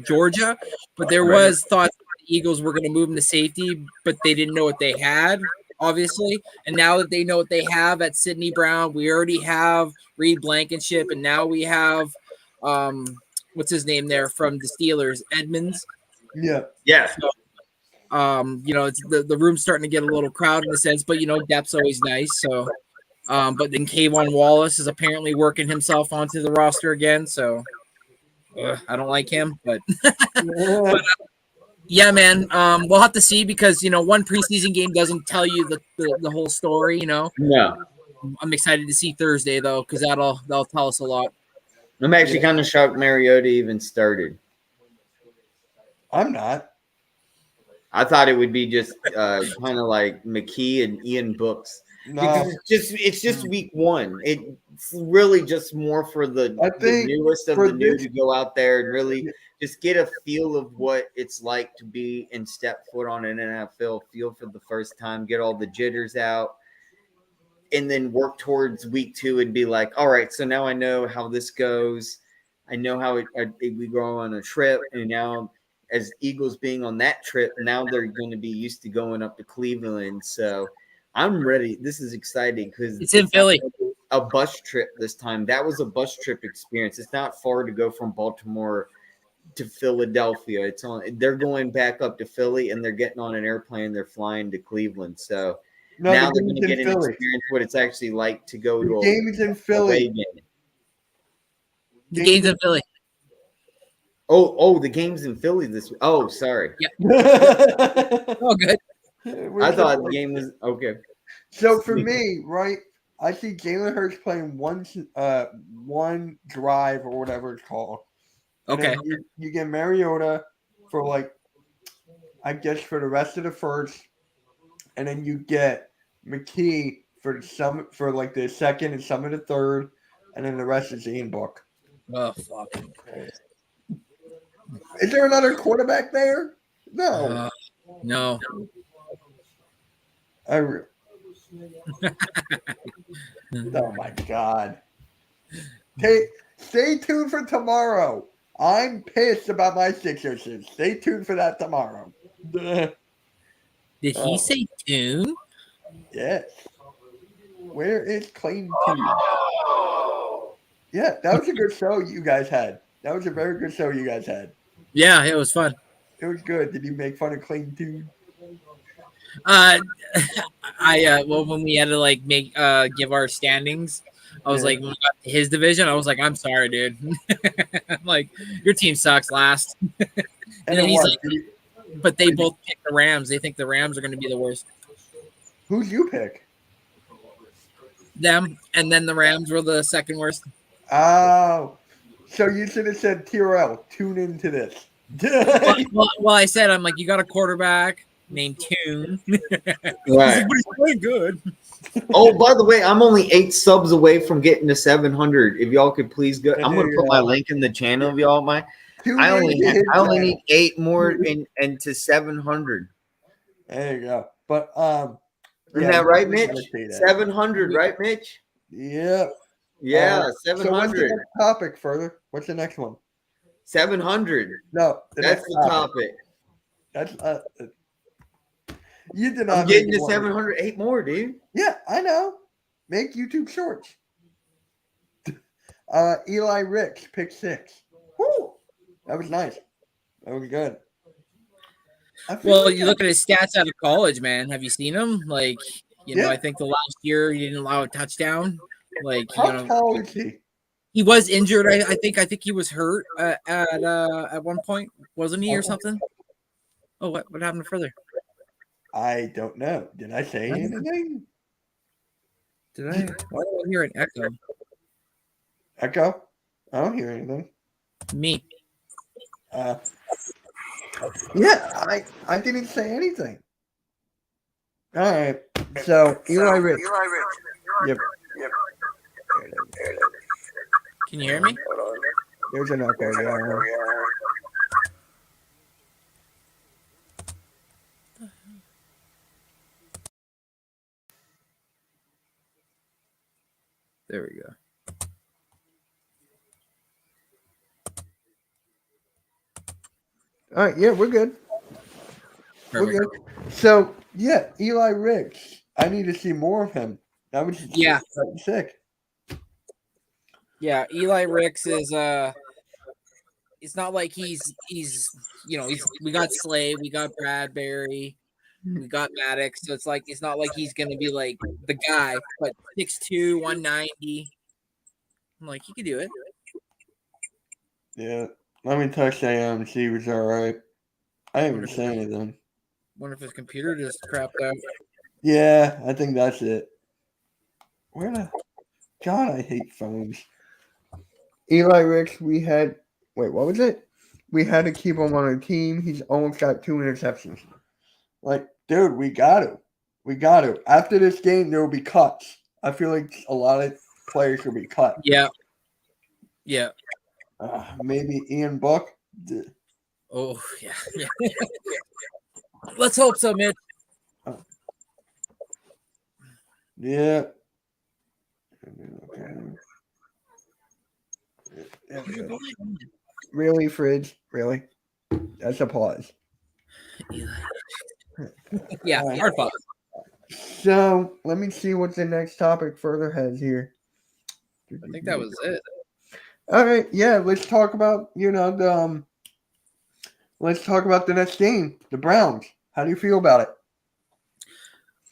Georgia, but there was thoughts the Eagles were going to move him to safety, but they didn't know what they had, obviously. And now that they know what they have at Sidney Brown, we already have Reed Blankenship, and now we have what's his name there from the Steelers, Edmonds. Yeah. So, it's the room's starting to get a little crowded in a sense, but depth's always nice. So but then Kayvon Wallace is apparently working himself onto the roster again. So I don't like him, but, yeah, man. We'll have to see, because one preseason game doesn't tell you the whole story. No. I'm excited to see Thursday though, because that'll tell us a lot. I'm actually kind of shocked Mariota even started. I'm not. I thought it would be just kind of like McKee and Ian Brooks. No. Because it's just week 1. It's really just more for the newest of the new to go out there and really just get a feel of what it's like to be and step foot on an NFL field for the first time, get all the jitters out, and then work towards week 2 and be like, all right, so now I know how this goes. I know how we go on a trip, and now as Eagles being on that trip, now they're going to be used to going up to Cleveland. So I'm ready. This is exciting because it's in Philly. A bus trip this time. That was a bus trip experience. It's not far to go from Baltimore to Philadelphia. They're going back up to Philly, and they're getting on an airplane. They're flying to Cleveland. So now they're going to get an experience what it's actually like to go to a game's in Philly. The game's in Philly. Oh, the game's in Philly this week. Oh, sorry. Yeah. Oh, good. I thought the game was okay. So for me, right, I see Jalen Hurts playing one drive or whatever it's called. Okay. You get Mariota for I guess for the rest of the first, and then you get McKee for the second and some of the third, and then the rest is Ian Book. Oh, fucking Christ. Is there another quarterback there? No. No. Oh my God. Stay tuned for tomorrow. I'm pissed about my Sixers. Stay tuned for that tomorrow. Did he say tune? Yes. Where is Clayton Tune? Yeah, that was a good show you guys had. That was a very good show you guys had. Yeah, it was fun. It was good. Did you make fun of Clayton Tune? When we had to give our standings, I was like, when we got to his division, I was like, I'm sorry, dude. I'm like, your team sucks last. And then he's like, but they both picked the Rams. They think the Rams are going to be the worst. Who'd you pick? Them, and then the Rams were the second worst. Oh, so you should have said TRL, tune into this. well, I said, I'm like, you got a quarterback named Tune. Right. But he's playing good. Oh, by the way, I'm only 8 subs away from getting to 700. If y'all could please go, I'm going to put my link in the channel if y'all mind. I only to his I only channel. need 8 more and to 700. There you go. But Isn't yeah, that you right, definitely Mitch? gotta see that. 700, right, Mitch? Yeah. Yeah, So what's the 700. next topic further? What's the next one? 700. No, That's the topic. That's you did not I'm make getting to one. 700, 8 more, dude. Yeah, I know. Make YouTube shorts. Eli Ricks, pick 6. Woo! That was nice. That was good. Well, you look at his stats out of college, man. Have you seen him? Like, Yeah. I think the last year he didn't allow a touchdown. Like, How tall is he? he was injured. I think he was hurt at one point, wasn't he, or something? Oh, what happened further? I don't know. Did I say anything? Did I? Why do I hear an echo? Echo? I don't hear anything. Me. Yeah, I didn't say anything. All right. So Eli Ricks. Yep. Can you hear me? There's an echo. Yeah. There we go. All right. Yeah, we're good. Perfect. We're good. So yeah, Eli Ricks. I need to see more of him. That was sick. Yeah, Eli Ricks is it's not like he's we got Slay, we got Bradbury, we got Maddox, so it's not like he's gonna be like the guy, but 6'2", 190. I'm like, he could do it. Yeah. Let me text AM and see he was all right. I didn't even say anything. Wonder if his computer just crapped out. Yeah, I think that's it. Where the God, I hate phones. Eli Ricks, what was it? We had to keep him on our team. He's almost got 2 interceptions. Like, dude, we got to. We got to. After this game, there will be cuts. I feel like a lot of players will be cut. Yeah. Yeah. Maybe Ian Buck. Oh, yeah. Let's hope so, Mitch. Yeah. Really, Fridge? Really? That's a pause. Yeah, hard pause. So let me see what the next topic further has here. I think that was it. All right, yeah. Let's talk about let's talk about the next game, the Browns. How do you feel about it?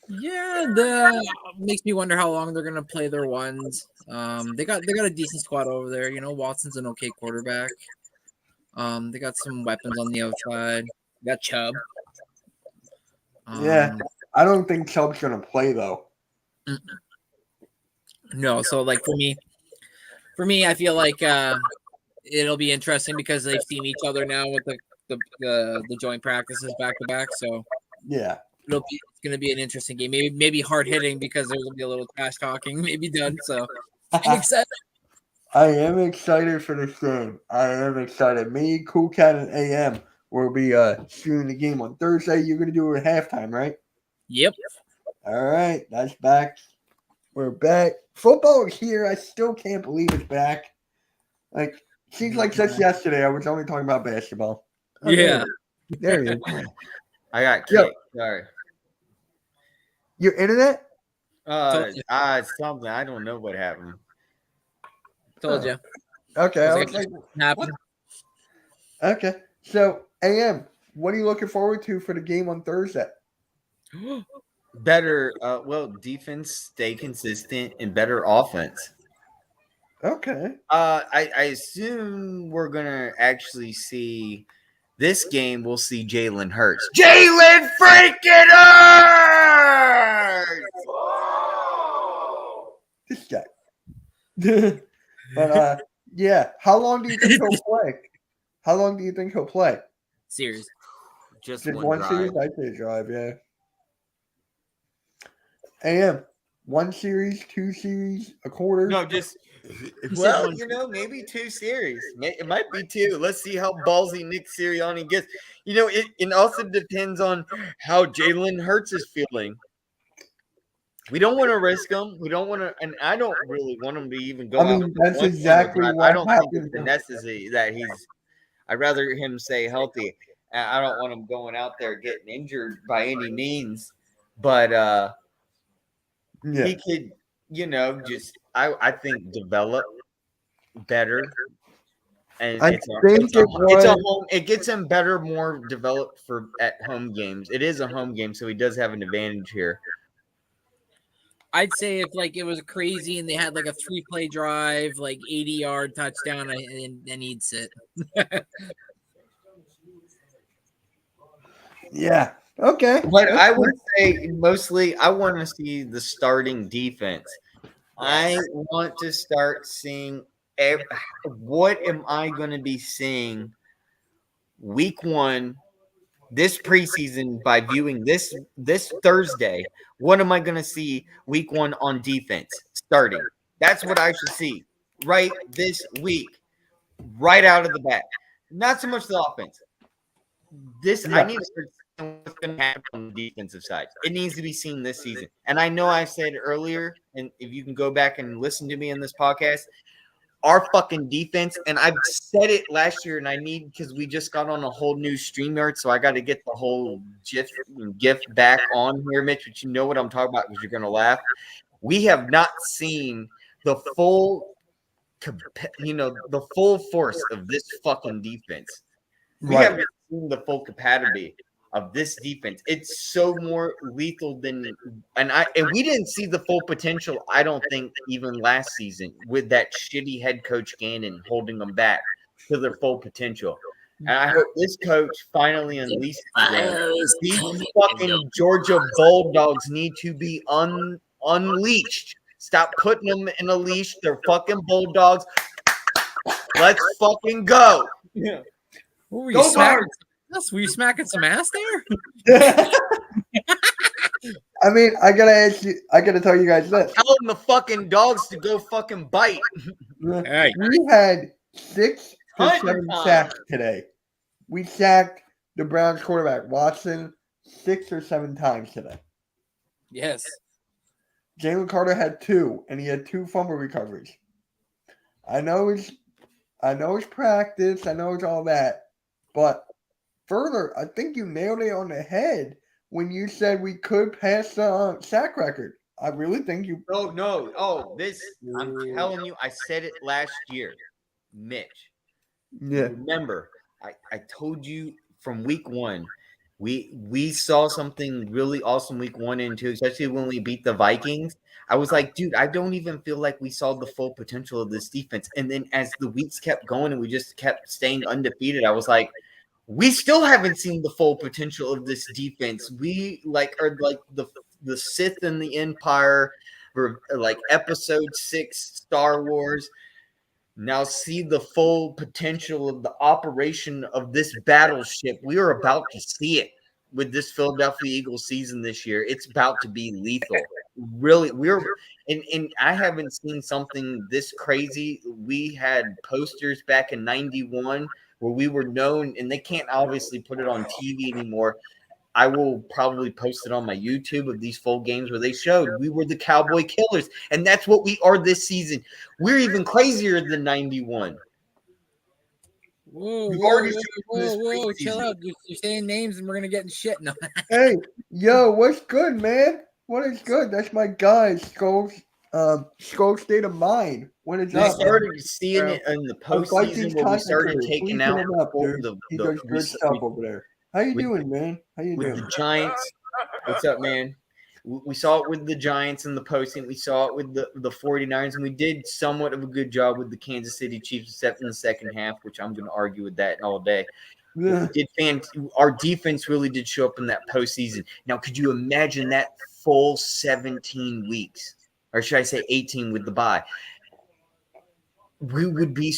Yeah, the makes me wonder how long they're gonna play their ones. They got a decent squad over there. Watson's an okay quarterback. They got some weapons on the outside. They got Chubb. Yeah, I don't think Chubb's gonna play though. No, so like for me, I feel like it'll be interesting because they've seen each other now with the joint practices back to back. So yeah, it's gonna be an interesting game. Maybe hard hitting because there's gonna be a little trash talking maybe done. So I'm excited. I am excited for this game. I am excited. Me, Cool Cat, and AM will be shooting the game on Thursday. You're gonna do it at halftime, right? Yep. All right, that's back. We're back. Football is here. I still can't believe it's back. Like, seems like just yesterday I was only talking about basketball. Okay. Yeah. There you go. I got kicked. Sorry. Your internet? Something. I don't know what happened. Told you. Okay. I was like, what? Okay. So, AM, what are you looking forward to for the game on Thursday? Better, defense, stay consistent, and better offense. Okay. I assume we're gonna actually see this game. We'll see Jalen Hurts. Jalen freaking Hurts! This guy. But yeah. How long do you think he'll play? How long do you think he'll play? Series. Just one drive. series? I say drive. Yeah. AM, 1 series, 2 series, a quarter? No, just said one. maybe 2 series. It might be 2. Let's see how ballsy Nick Sirianni gets. It also depends on how Jalen Hurts is feeling. We don't want to risk him. We don't want to, and I don't really want him to even go I out. mean, that's one exactly drive. I what don't think it's happened. a necessity that he's. I'd rather him stay healthy. I don't want him going out there getting injured by any means. But Yeah. he could, just I think develop better. And I it's think a it was. home. It gets him better, more developed for at home games. It is a home game, so he does have an advantage here. I'd say if like it was crazy and they had like a 3-play drive, like 80-yard touchdown, and then he'd sit. Yeah. Okay. But I would say mostly I want to see the starting defense. I want to start seeing what am I going to be seeing week 1 this preseason by viewing this Thursday. What am I going to see week 1 on defense starting? That's what I should see right this week, right out of the bat. Not so much the offense. I need to start seeing what's going to happen on the defensive side. It needs to be seen this season. And I know I said earlier, and if you can go back and listen to me in this podcast, our fucking defense, and I've said it last year, and because we just got on a whole new StreamYard, so I got to get the whole GIF back on here, Mitch, but you know what I'm talking about because you're going to laugh. We have not seen the full, the full force of this fucking defense. We haven't seen the full capacity of this defense. It's so more lethal than, and we didn't see the full potential. I don't think even last season with that shitty head coach Gannon holding them back to their full potential. And I hope this coach finally unleashes them. These fucking Georgia Bulldogs need to be unleashed. Stop putting them in a leash. They're fucking Bulldogs. Let's fucking go. What were Go you smacking? Were you smacking some ass there? I mean, I gotta tell you guys this. Telling the fucking dogs to go fucking bite. Hey. We had 6 to 7 100 sacks today. We sacked the Browns quarterback Watson 6 or 7 times today. Yes. Jalen Carter had 2, and he had 2 fumble recoveries. I know it's practice. I know it's all that, but further, I think you nailed it on the head when you said we could pass the sack record. I really think you. No. Oh, I'm telling you, I said it last year, Mitch. Yeah. Remember, I told you from week 1, we saw something really awesome week 1 and 2, especially when we beat the Vikings. I was like, dude, I don't even feel like we saw the full potential of this defense. And then as the weeks kept going and we just kept staying undefeated, I was like, we still haven't seen the full potential of this defense. We are like the Sith and the Empire, or like episode 6 Star Wars. Now see the full potential of the operation of this battleship. We are about to see it with this Philadelphia Eagles season this year. It's about to be lethal. Really, and I haven't seen something this crazy. We had posters back in '91 where we were known, and they can't obviously put it on TV anymore. I will probably post it on my YouTube of these full games where they showed we were the Cowboy Killers, and that's what we are this season. We're even crazier than '91. Whoa, chill out. You're saying names and we're going to get in shit. No. Hey, yo, what's good, man? What is good? That's my guy, Skull State of Mind. What is We up? started seeing it in the postseason where we started taking out He does good stuff over there. How you doing, man? How you with doing? the Giants. What's up, man? We saw it with the Giants in the postseason. We saw it with the 49ers, and we did somewhat of a good job with the Kansas City Chiefs, except in the second half, which I'm going to argue with that all day. Yeah. Our defense really did show up in that postseason. Now, could you imagine that full 17 weeks, or should I say 18 with the bye? We would be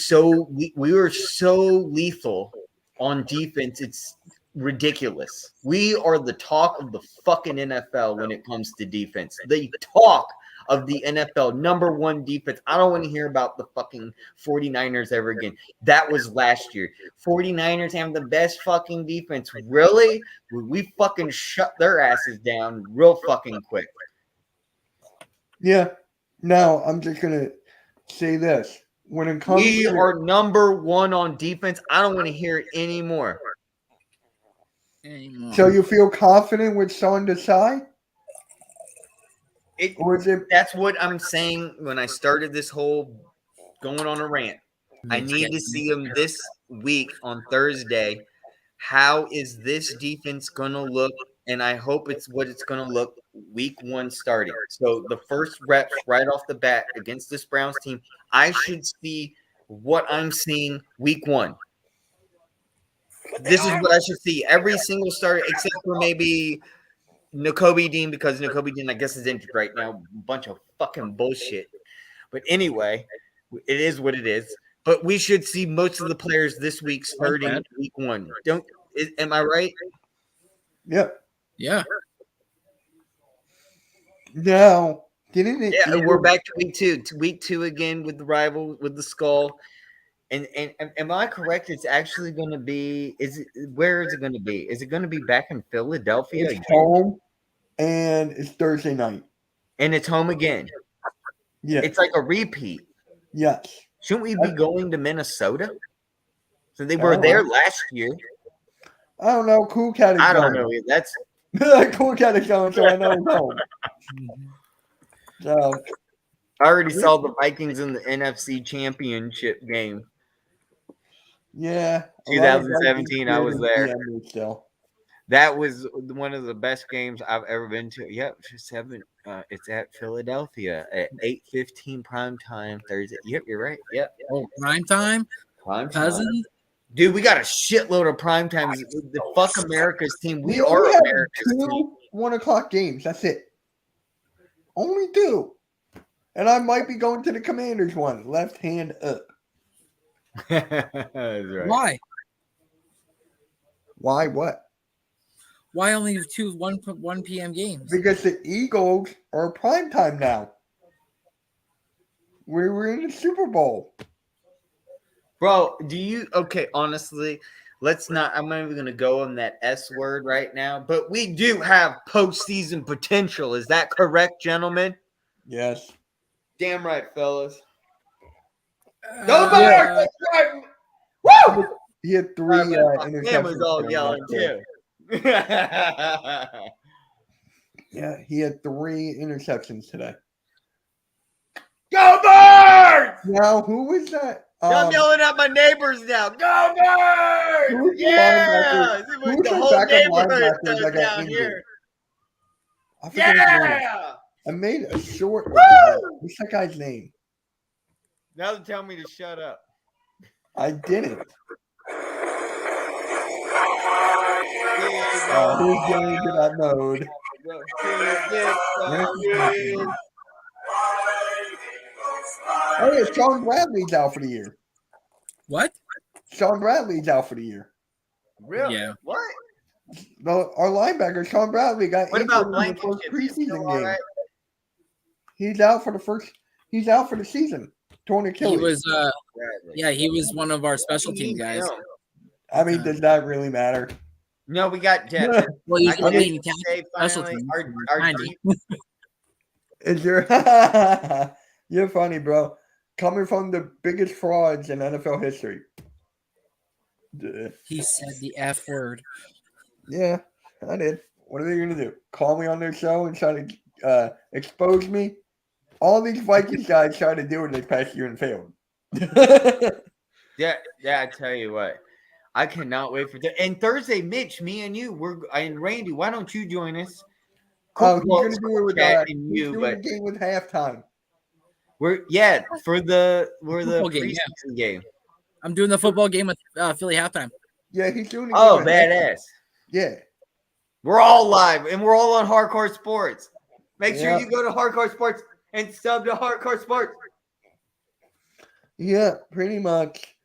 we were so lethal on defense. It's ridiculous. We are the talk of the fucking NFL when it comes to defense. They talk of the NFL, #1 defense. I don't want to hear about the fucking 49ers ever again. That was last year. 49ers have the best fucking defense. Really? We fucking shut their asses down real fucking quick. Yeah. Now, I'm just going to say this. When it comes We to are #1 on defense. I don't want to hear it anymore. So you feel confident with Sean Desai? Or is it That's what I'm saying when I started this whole going on a rant. I need to see him this week on Thursday. How is this defense going to look? And I hope it's what it's going to look week 1 starting. So the first reps right off the bat against this Browns team, I should see what I'm seeing week 1. This is what I should see. Every single starter, except for maybe Nakobe Dean, because Nakobe Dean, I guess, is injured right now. Bunch of fucking bullshit. But anyway, it is what it is. But we should see most of the players this week starting week 1. Am I right? Yep. Yeah. Now, didn't it? Yeah, we're back to week 2. To week 2 again with the rival, with the skull. And am I correct? It's actually going to be. Where is it going to be? Is it going to be back in Philadelphia? It's home, and it's Thursday night. And it's home again. Yeah. It's like a repeat. Yes. Shouldn't we be going to Minnesota? So they were there last year. I don't know. Cool Cat is I don't going. know. That's Cool Cat is going, so I know it's home. So I already saw the Vikings in the NFC Championship game. yeah. 2017, I was there. Still. That was one of the best games I've ever been to. Yep, it's at Philadelphia at 8:15 prime time Thursday. Yep, you're right. Yep. Oh, prime time? Cousins? Dude, we got a shitload of prime times. The fuck America's team. We only are have America's team. 2 1:00 games. That's it. Only 2. And I might be going to the Commanders one. Left hand up. That's right. Why? Why what? Why only 2 1 p.m. games? Because the Eagles are prime time now. We were in the Super Bowl. Bro, honestly, I'm not even going to go on that S word right now, but we do have postseason potential. Is that correct, gentlemen? Yes. Damn right, fellas. Go Birds! Woo! He had 3 interceptions. Man was all yelling, too. Yeah, he had 3 interceptions today. Go Birds! Now, who was that? I'm yelling at my neighbors now. Go Birds! Yeah! Who's The the whole backup neighborhood linebacker that got down injured? here. I forget his name. Yeah! I made a short. Woo! What's that guy's name? Now they're telling me to shut up. I didn't. Yeah, Who's going into that mode? Oh, yeah, Sean Bradley's out for the year. What? Sean Bradley's out for the year. Really? Yeah. What? Our linebacker, Sean Bradley, got What injured about in the first Blankenship? He's preseason still game. all right? He's out for the season. Torn Achilles. He was Bradley. he was one of our special team guys. No. I mean, does that really matter? No, we got depth. Well, he's I the main can say special finally, team. our Kinda. deep, Is your You're funny, bro. Coming from the biggest frauds in NFL history. He said the F word. Yeah, I did. What are they going to do? Call me on their show and try to expose me? All these Vikings guys tried to do it this past year and failed. yeah, I tell you what, I cannot wait for that. And Thursday, Mitch, me and you, and Randy, why don't you join us? Oh, he's going to do it with Chad he's and you, doing but the game with halftime. we're the Football game, preseason game. I'm doing the football game with Philly halftime. Yeah, he's doing the Oh, game with badass! Yeah. We're all live, and we're all on Hardcore Sports. Make sure Yeah. you go to Hardcore Sports and sub to Hardcore Sports. Yeah, pretty much.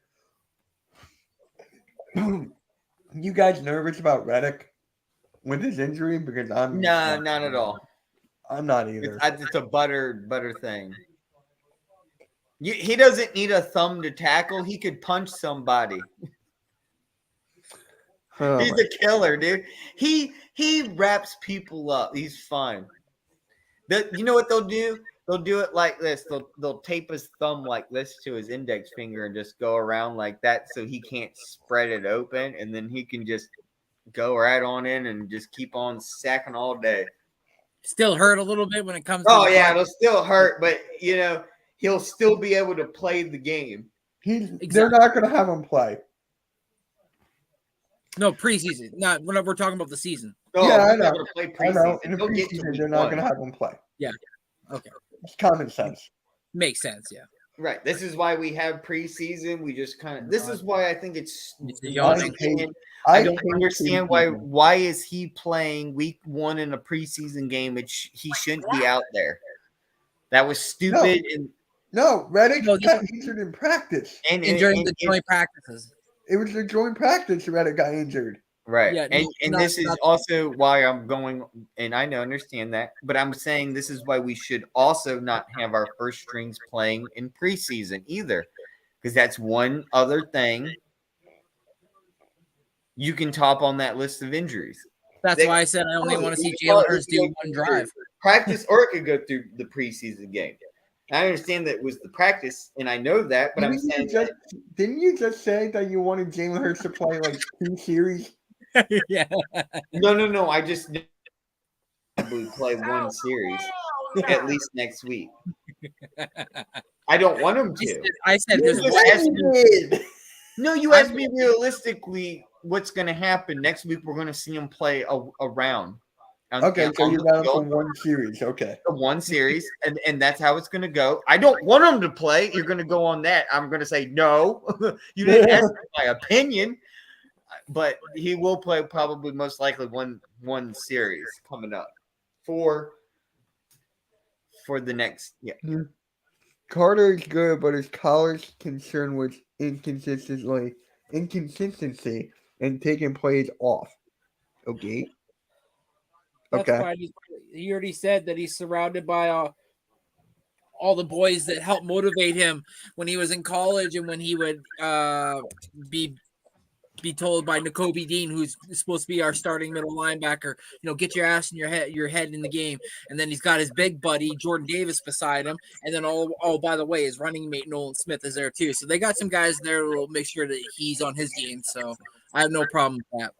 You guys nervous about Reddick with his injury? Because I'm No, not at all. I'm not either. It's a butter thing. He doesn't need a thumb to tackle. He could punch somebody. Oh He's my- a killer, dude. He wraps people up. He's fine. You know what they'll do? They'll do it like this. They'll tape his thumb like this to his index finger and just go around like that so he can't spread it open, and then he can just go right on in and just keep on sacking all day. Still hurt a little bit when it comes to Oh the yeah, part. it'll still hurt, but he'll still be able to play the game. They're not going to have him play. No, preseason. We're talking about the season. Oh, Yeah, I he'll be know. able to play I know. preseason. In the He'll get to preseason, week they're not one. going to have him play. Yeah. Okay. It's common sense. Makes sense, yeah. Right. This is why we have preseason. We just kind of. This is why I think it's. yawning. I don't hate understand preseason. why is he playing week 1 in a preseason game? He shouldn't be out there. That was stupid. No, Reddick No, got injured in practice. And during the joint practices. It was the joint practice Reddick got injured. right. Yeah, and not- this is not- also why I'm going. And I understand that, but I'm saying this is why we should also not have our first strings playing in preseason either, because that's one other thing you can top on that list of injuries. That's why I said I only want to see Jalen Hurts do one drive. Practice, or it could go through the preseason game. I understand that it was the practice, and I know that, but Didn't you just say that you wanted Jalen Hurts to play like 2 series? Yeah. No. I just probably play one series at least next week. I don't want him to. I said You this. just asked me- No, you asked me realistically what's going to happen next week. We're going to see him play a round. Okay, so on you the got him field. for 1 series. Okay. One series, and that's how it's going to go. I don't want him to play. You're going to go on that. I'm going to say no. You didn't ask my opinion, but he will play probably most likely one series coming up for the next. Yeah, Carter is good, but his college concern was inconsistency and taking plays off. Okay. That's Okay. fine. He already said that he's surrounded by all the boys that helped motivate him when he was in college and when he would be told by Nakobe Dean, who's supposed to be our starting middle linebacker, get your ass in your head in the game. And then he's got his big buddy Jordan Davis beside him, and then by the way, his running mate Nolan Smith is there too. So they got some guys there to make sure that he's on his game. So I have no problem with that.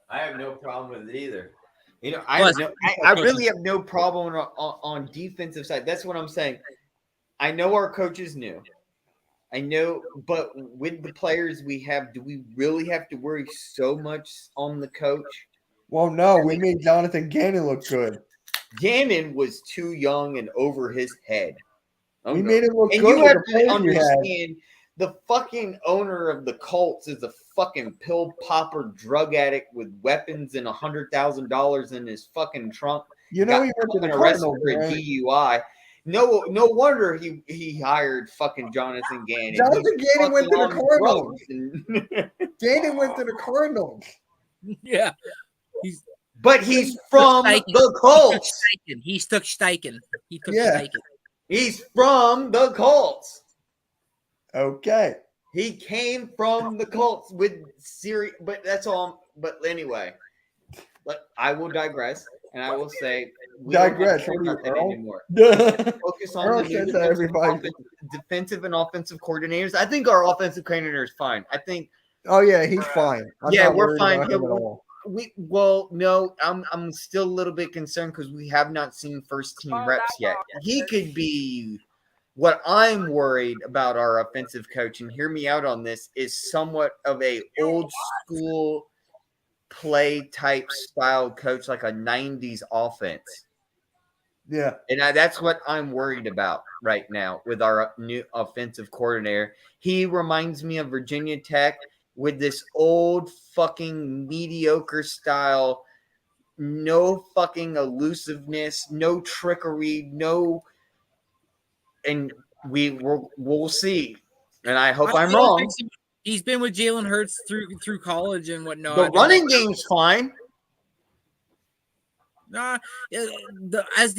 I have no problem with it either. I really have no problem on defensive side. That's what I'm saying. I know our coaches knew. I know, but with the players we have, do we really have to worry so much on the coach? Well, no, we made Jonathan Gannon look good. Gannon was too young and over his head. We made him look And good. you have with the to plays we had. understand, the fucking owner of the Colts is a fucking pill popper drug addict with weapons and $100,000 in his fucking trunk. He went to the arrested Cardinals, for a right? DUI. No wonder he hired fucking Jonathan Gannon. Jonathan Gannon went to the Cardinals. Cardinals. Gannon went to the Cardinals. Yeah. But he's from the Colts. He took Steichen. Yeah. Steichen. He's from the Colts. Okay. He came from the Colts with Siri, but that's all. But anyway, I will digress, and I will say, we Digress. don't have to What are you, anymore. Earl? Focus on Earl the says new that everybody. defensive and offensive coordinators. I think our offensive coordinator is fine. I think Oh yeah, he's fine. I'm Yeah, not we're worried fine. about him at all. no, I'm still a little bit concerned because we have not seen first team reps yet. He could be. What I'm worried about our offensive coach, and hear me out on this, is somewhat of a old school play type style coach, like a 90s offense. Yeah. And that's what I'm worried about right now with our new offensive coordinator. He reminds me of Virginia Tech with this old fucking mediocre style, no fucking elusiveness, no trickery, and we'll see. And I hope I'm wrong. He's been with Jalen Hurts through college and whatnot. The running game's fine. As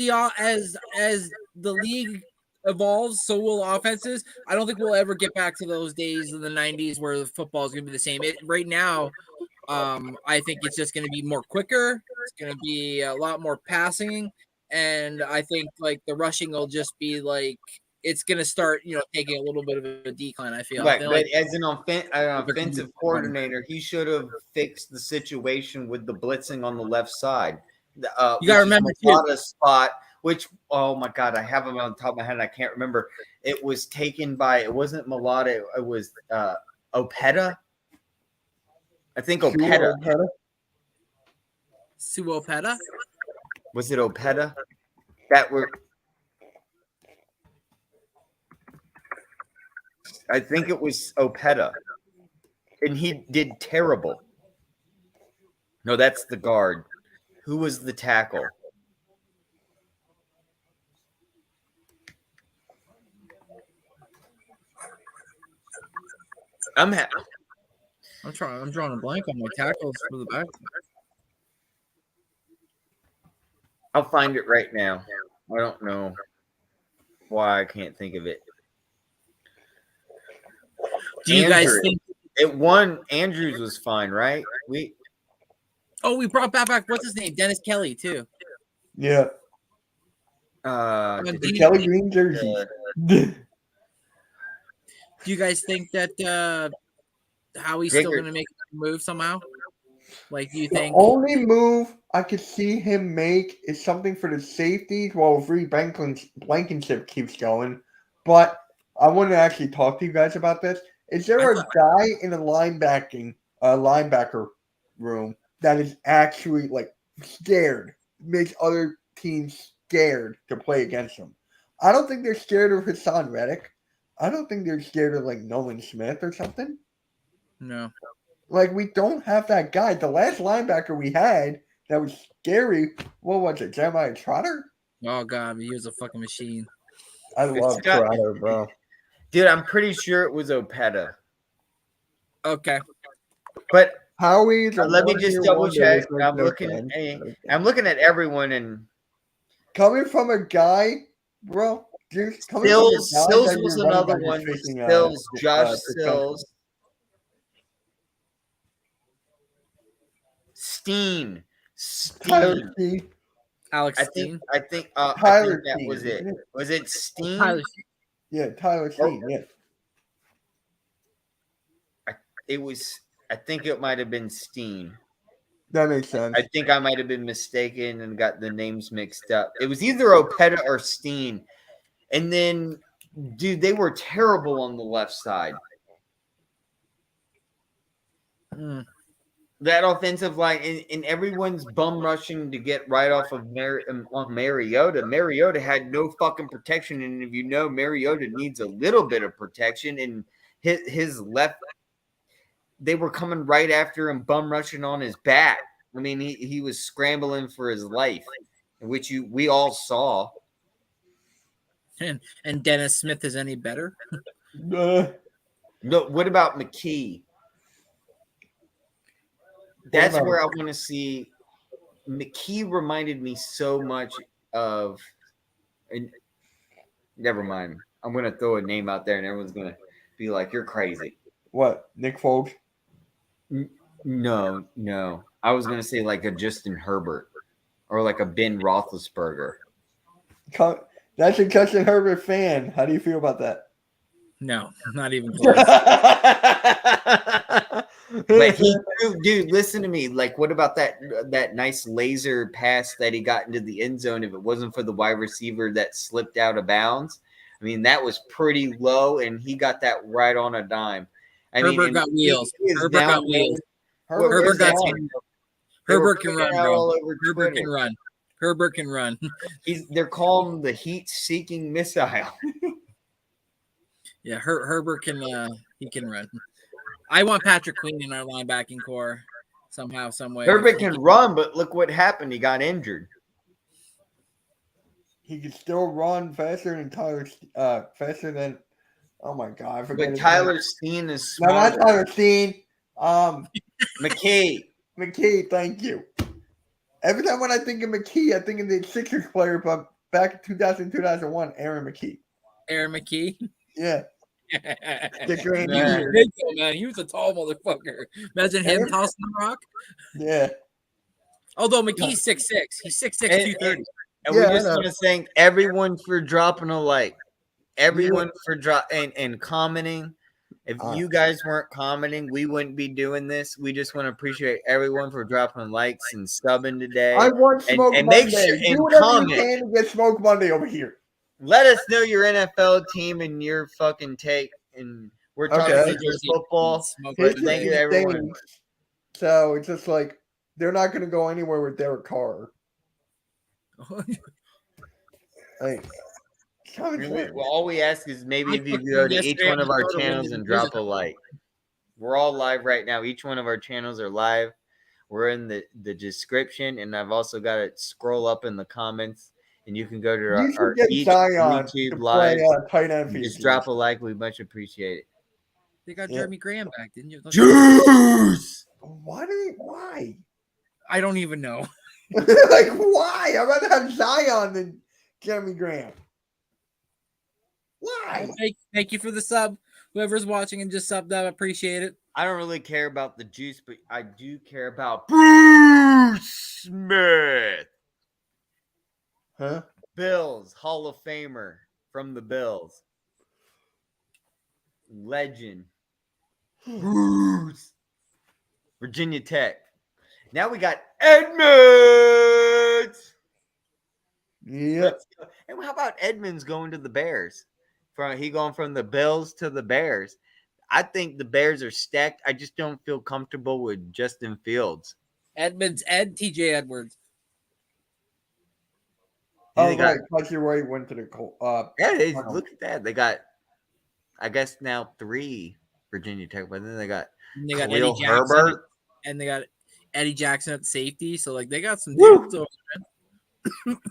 the league evolves, so will offenses. I don't think we'll ever get back to those days in the '90s where the football is going to be the same. Right now, I think it's just going to be more quicker. It's going to be a lot more passing, and I think like the rushing will just be like it's going to start, taking a little bit of a decline. I feel. I Right, feel but like as an offensive coordinator, he should have fixed the situation with the blitzing on the left side. You gotta remember too. Spot, which oh my god, I have him on the top of my head and I can't remember. It was taken by it wasn't Mulata, it was Opeta. I think Opeta. Suopeta? Was it Opeta? That were I think it was Opeta. And he did terrible. No, that's the guard. Who was the tackle? I'm drawing a blank on my tackles for the back. I'll find it right now. I don't know why I can't think of it. Do you guys think it won? Andrews was fine, right? We brought back what's his name? Dennis Kelly too. Yeah. The Kelly green jersey. Do you guys think that Howie's still going to make a move somehow? Like, do you think the only move I could see him make is something for the safeties while Blankenship keeps going? But I want to actually talk to you guys about this. Is there a guy in the linebacker room that is actually like scared, makes other teams scared to play against him? I don't think they're scared of Hassan Reddick. I don't think they're scared of like Nolan Smith or something. No. Like, we don't have that guy. The last linebacker we had that was scary, what was it, Jeremiah Trotter? Oh, God, he was a fucking machine. I love Trotter, bro. Dude, I'm pretty sure it was Opeta. Okay. But Howie, let me just double check. I'm looking at everyone and coming from a guy, bro. Sills was another one. Josh Sills. Steen. Alex Steen. I think that was it. Was it Steen? Tyler Steen, yeah. I think it might have been Steen. That makes sense. I think I might have been mistaken and got the names mixed up. It was either Opeta or Steen. And then, dude, they were terrible on the left side. That offensive line, and everyone's bum rushing to get right off of Mariota. Mariota had no fucking protection, and if you know, Mariota needs a little bit of protection, and his left, they were coming right after him, bum rushing on his back. I mean, he was scrambling for his life, which we all saw. And Dennis Smith is any better? No. What about McKee? That's where I want to see. McKee reminded me so much of. And never mind. I'm going to throw a name out there, and everyone's going to be like, "You're crazy." What? Nick Foles? No. I was going to say like a Justin Herbert or like a Ben Roethlisberger. That's a Justin Herbert fan. How do you feel about that? No, not even close. But dude, listen to me. Like, what about that nice laser pass that he got into the end zone? If it wasn't for the wide receiver that slipped out of bounds, I mean, that was pretty low, and he got that right on a dime. Herbert got wheels. Herbert can run, bro. Herbert can run. Herbert can run. They're calling him the heat-seeking missile. Yeah, Herbert can. He can run. I want Patrick Queen in our linebacking core somehow, some way. Herbert can run, but look what happened. He got injured. He can still run faster than faster than. Oh my God! I forget. But Tyler Steen is smarter. No, not Tyler Steen. McKee. McKee, thank you. Every time when I think of McKee, I think of the Sixers player, but back in 2000, 2001, Aaron McKee. Aaron McKee. Yeah. Sticker and He was Yeah. beard. big though, man. He was a tall motherfucker. Imagine him Aaron- tossing the rock. Yeah. Although McKee's 6'6". He's 6'6", And- 230. And Yeah, we I just know. want to thank everyone for dropping a like. Everyone for and commenting. If you guys weren't commenting, we wouldn't be doing this. We just want to appreciate everyone for dropping likes and subbing today. I want Smoke and Monday. make sure Do and whatever comment. you can to get Smoke Monday over here. Let us know your NFL team and your fucking take. And we're talking Okay. just football. Smoke Here's But the thank you, thing, everyone. So it's just like they're not going to go anywhere with Derek Carr. Like, common sense. All we ask is maybe I if you took go them to each yesterday one of and our started channels winning and the drop a division. like. We're all live right now. Each one of our channels are live. We're in the description, and I've also got it scroll up in the comments, and you can go to You should our get each Zion YouTube to live. play tight end for you. Just drop a like. We much appreciate it. They got Yeah. Jeremy Graham back, didn't you? Juice! Why? I don't even know. Like, why? I'd rather have Zion than Jeremy Graham. Why? Thank you for the sub. Whoever's watching and just subbed up, appreciate it. I don't really care about the juice, but I do care about Bruce Smith. Huh? Bills Hall of Famer from the Bills. Legend. Bruce. Virginia Tech. Now we got Edmonds. Yep. And how about Edmonds going to the Bears? He going from the Bills to the Bears. I think the Bears are stacked. I just don't feel comfortable with Justin Fields. Edmonds, TJ Edwards. Oh, They got- right. Fletcher White went to the look at that. They got, I guess now 3 Virginia Tech, but then they got And they got Khalil Eddie Jackson, Herbert. and they got Eddie Jackson at safety. So like they got some Woo! dudes over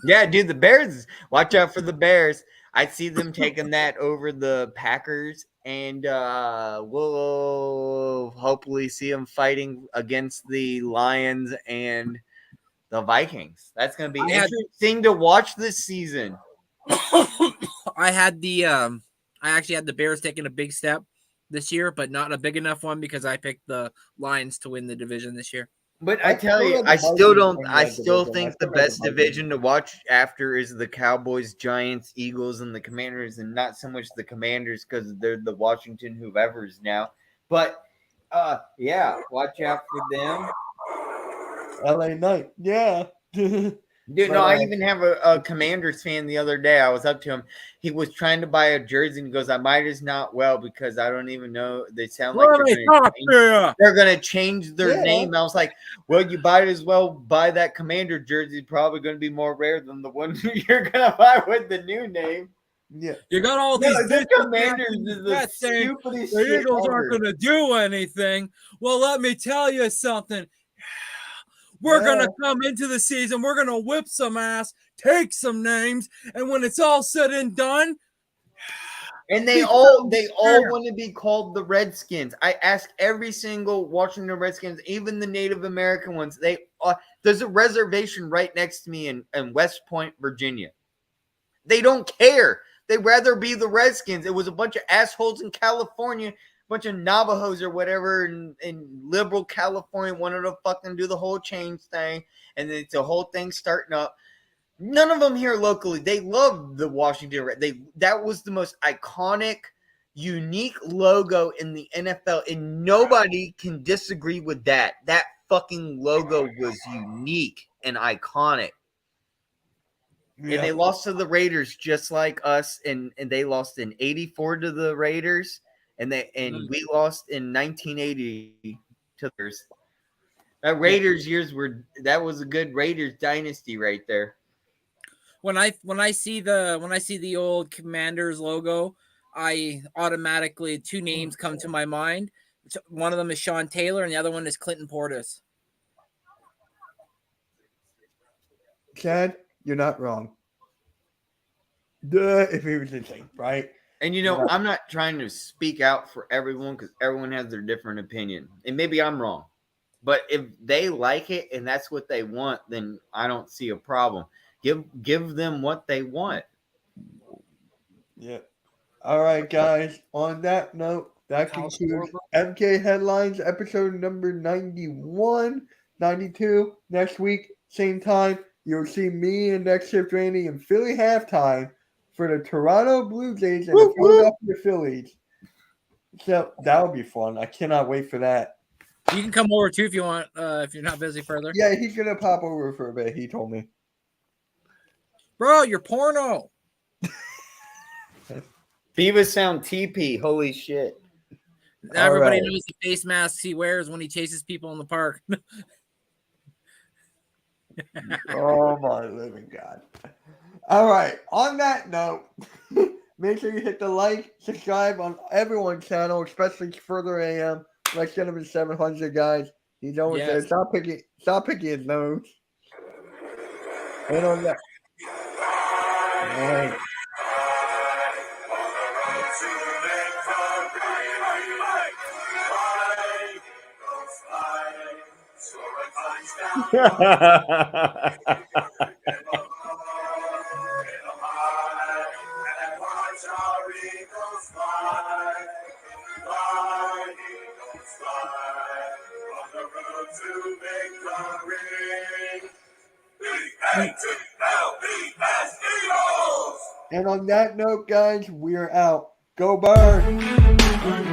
Yeah, dude, the Bears. Watch out for the Bears. I see them taking that over the Packers, and we'll hopefully see them fighting against the Lions and the Vikings. That's going to be interesting to watch this season. I actually had the Bears taking a big step this year, but not a big enough one because I picked the Lions to win the division this year. But I tell you, I still think the best division to watch after is the Cowboys, Giants, Eagles, and the Commanders, and not so much the Commanders because they're the Washington whoever's now. But yeah, watch out for them. LA Knight. Yeah. Dude, no, I even have a Commanders fan the other day. I was up to him. He was trying to buy a jersey and he goes, I might as not well because I don't even know. They sound like they're going to change their name. I was like, well, you might as well buy that Commander jersey. Probably going to be more rare than the one you're going to buy with the new name. Yeah. You got all these the Commanders is the stupidest the shit Eagles ever. aren't going to do anything. Well, let me tell you something. We're going to come into the season. We're going to whip some ass, take some names, and when it's all said and done, and they all want to be called the Redskins. I ask every single Washington Redskins, even the Native American ones. There's a reservation right next to me in West Point, Virginia. They don't care. They'd rather be the Redskins. It was a bunch of assholes in California, bunch of Navajos or whatever in liberal California wanted to fucking do the whole change thing, and it's a whole thing starting up. None of them here locally. They love the Washington Red. That was the most iconic, unique logo in the NFL, and nobody can disagree with that. That fucking logo was unique and iconic. Yeah. And they lost to the Raiders just like us, and they lost in '84 to the Raiders. And we lost in 1980 to theirs. That Raiders years that was a good Raiders dynasty right there. When I see the old Commanders logo, I automatically 2 names come to my mind. One of them is Sean Taylor, and the other one is Clinton Portis. Chad, you're not wrong. If he was the same, right? And, I'm not trying to speak out for everyone because everyone has their different opinion. And maybe I'm wrong. But if they like it and that's what they want, then I don't see a problem. Give them what they want. Yeah. All right, guys. On that note, that House concludes Orba. MK Headlines episode number 91, 92. Next week, same time, you'll see me and Next Shift Randy in Philly halftime for the Toronto Blue Jays and the Philadelphia Phillies. So that'll be fun. I cannot wait for that. You can come over too if you want, if you're not busy further. Yeah, he's gonna pop over for a bit. He told me. Bro, you're porno. Beavis sound TP. Holy shit. Everybody right. knows the face masks he wears when he chases people in the park. Oh my living God. All right. On that note, make sure you hit the like, subscribe on everyone's channel, especially Further AM. Let's get him to 700, guys. He's always there. Yes. Stop picking his nose. And on that. All right. And on that note, guys, we're out. Go Birds!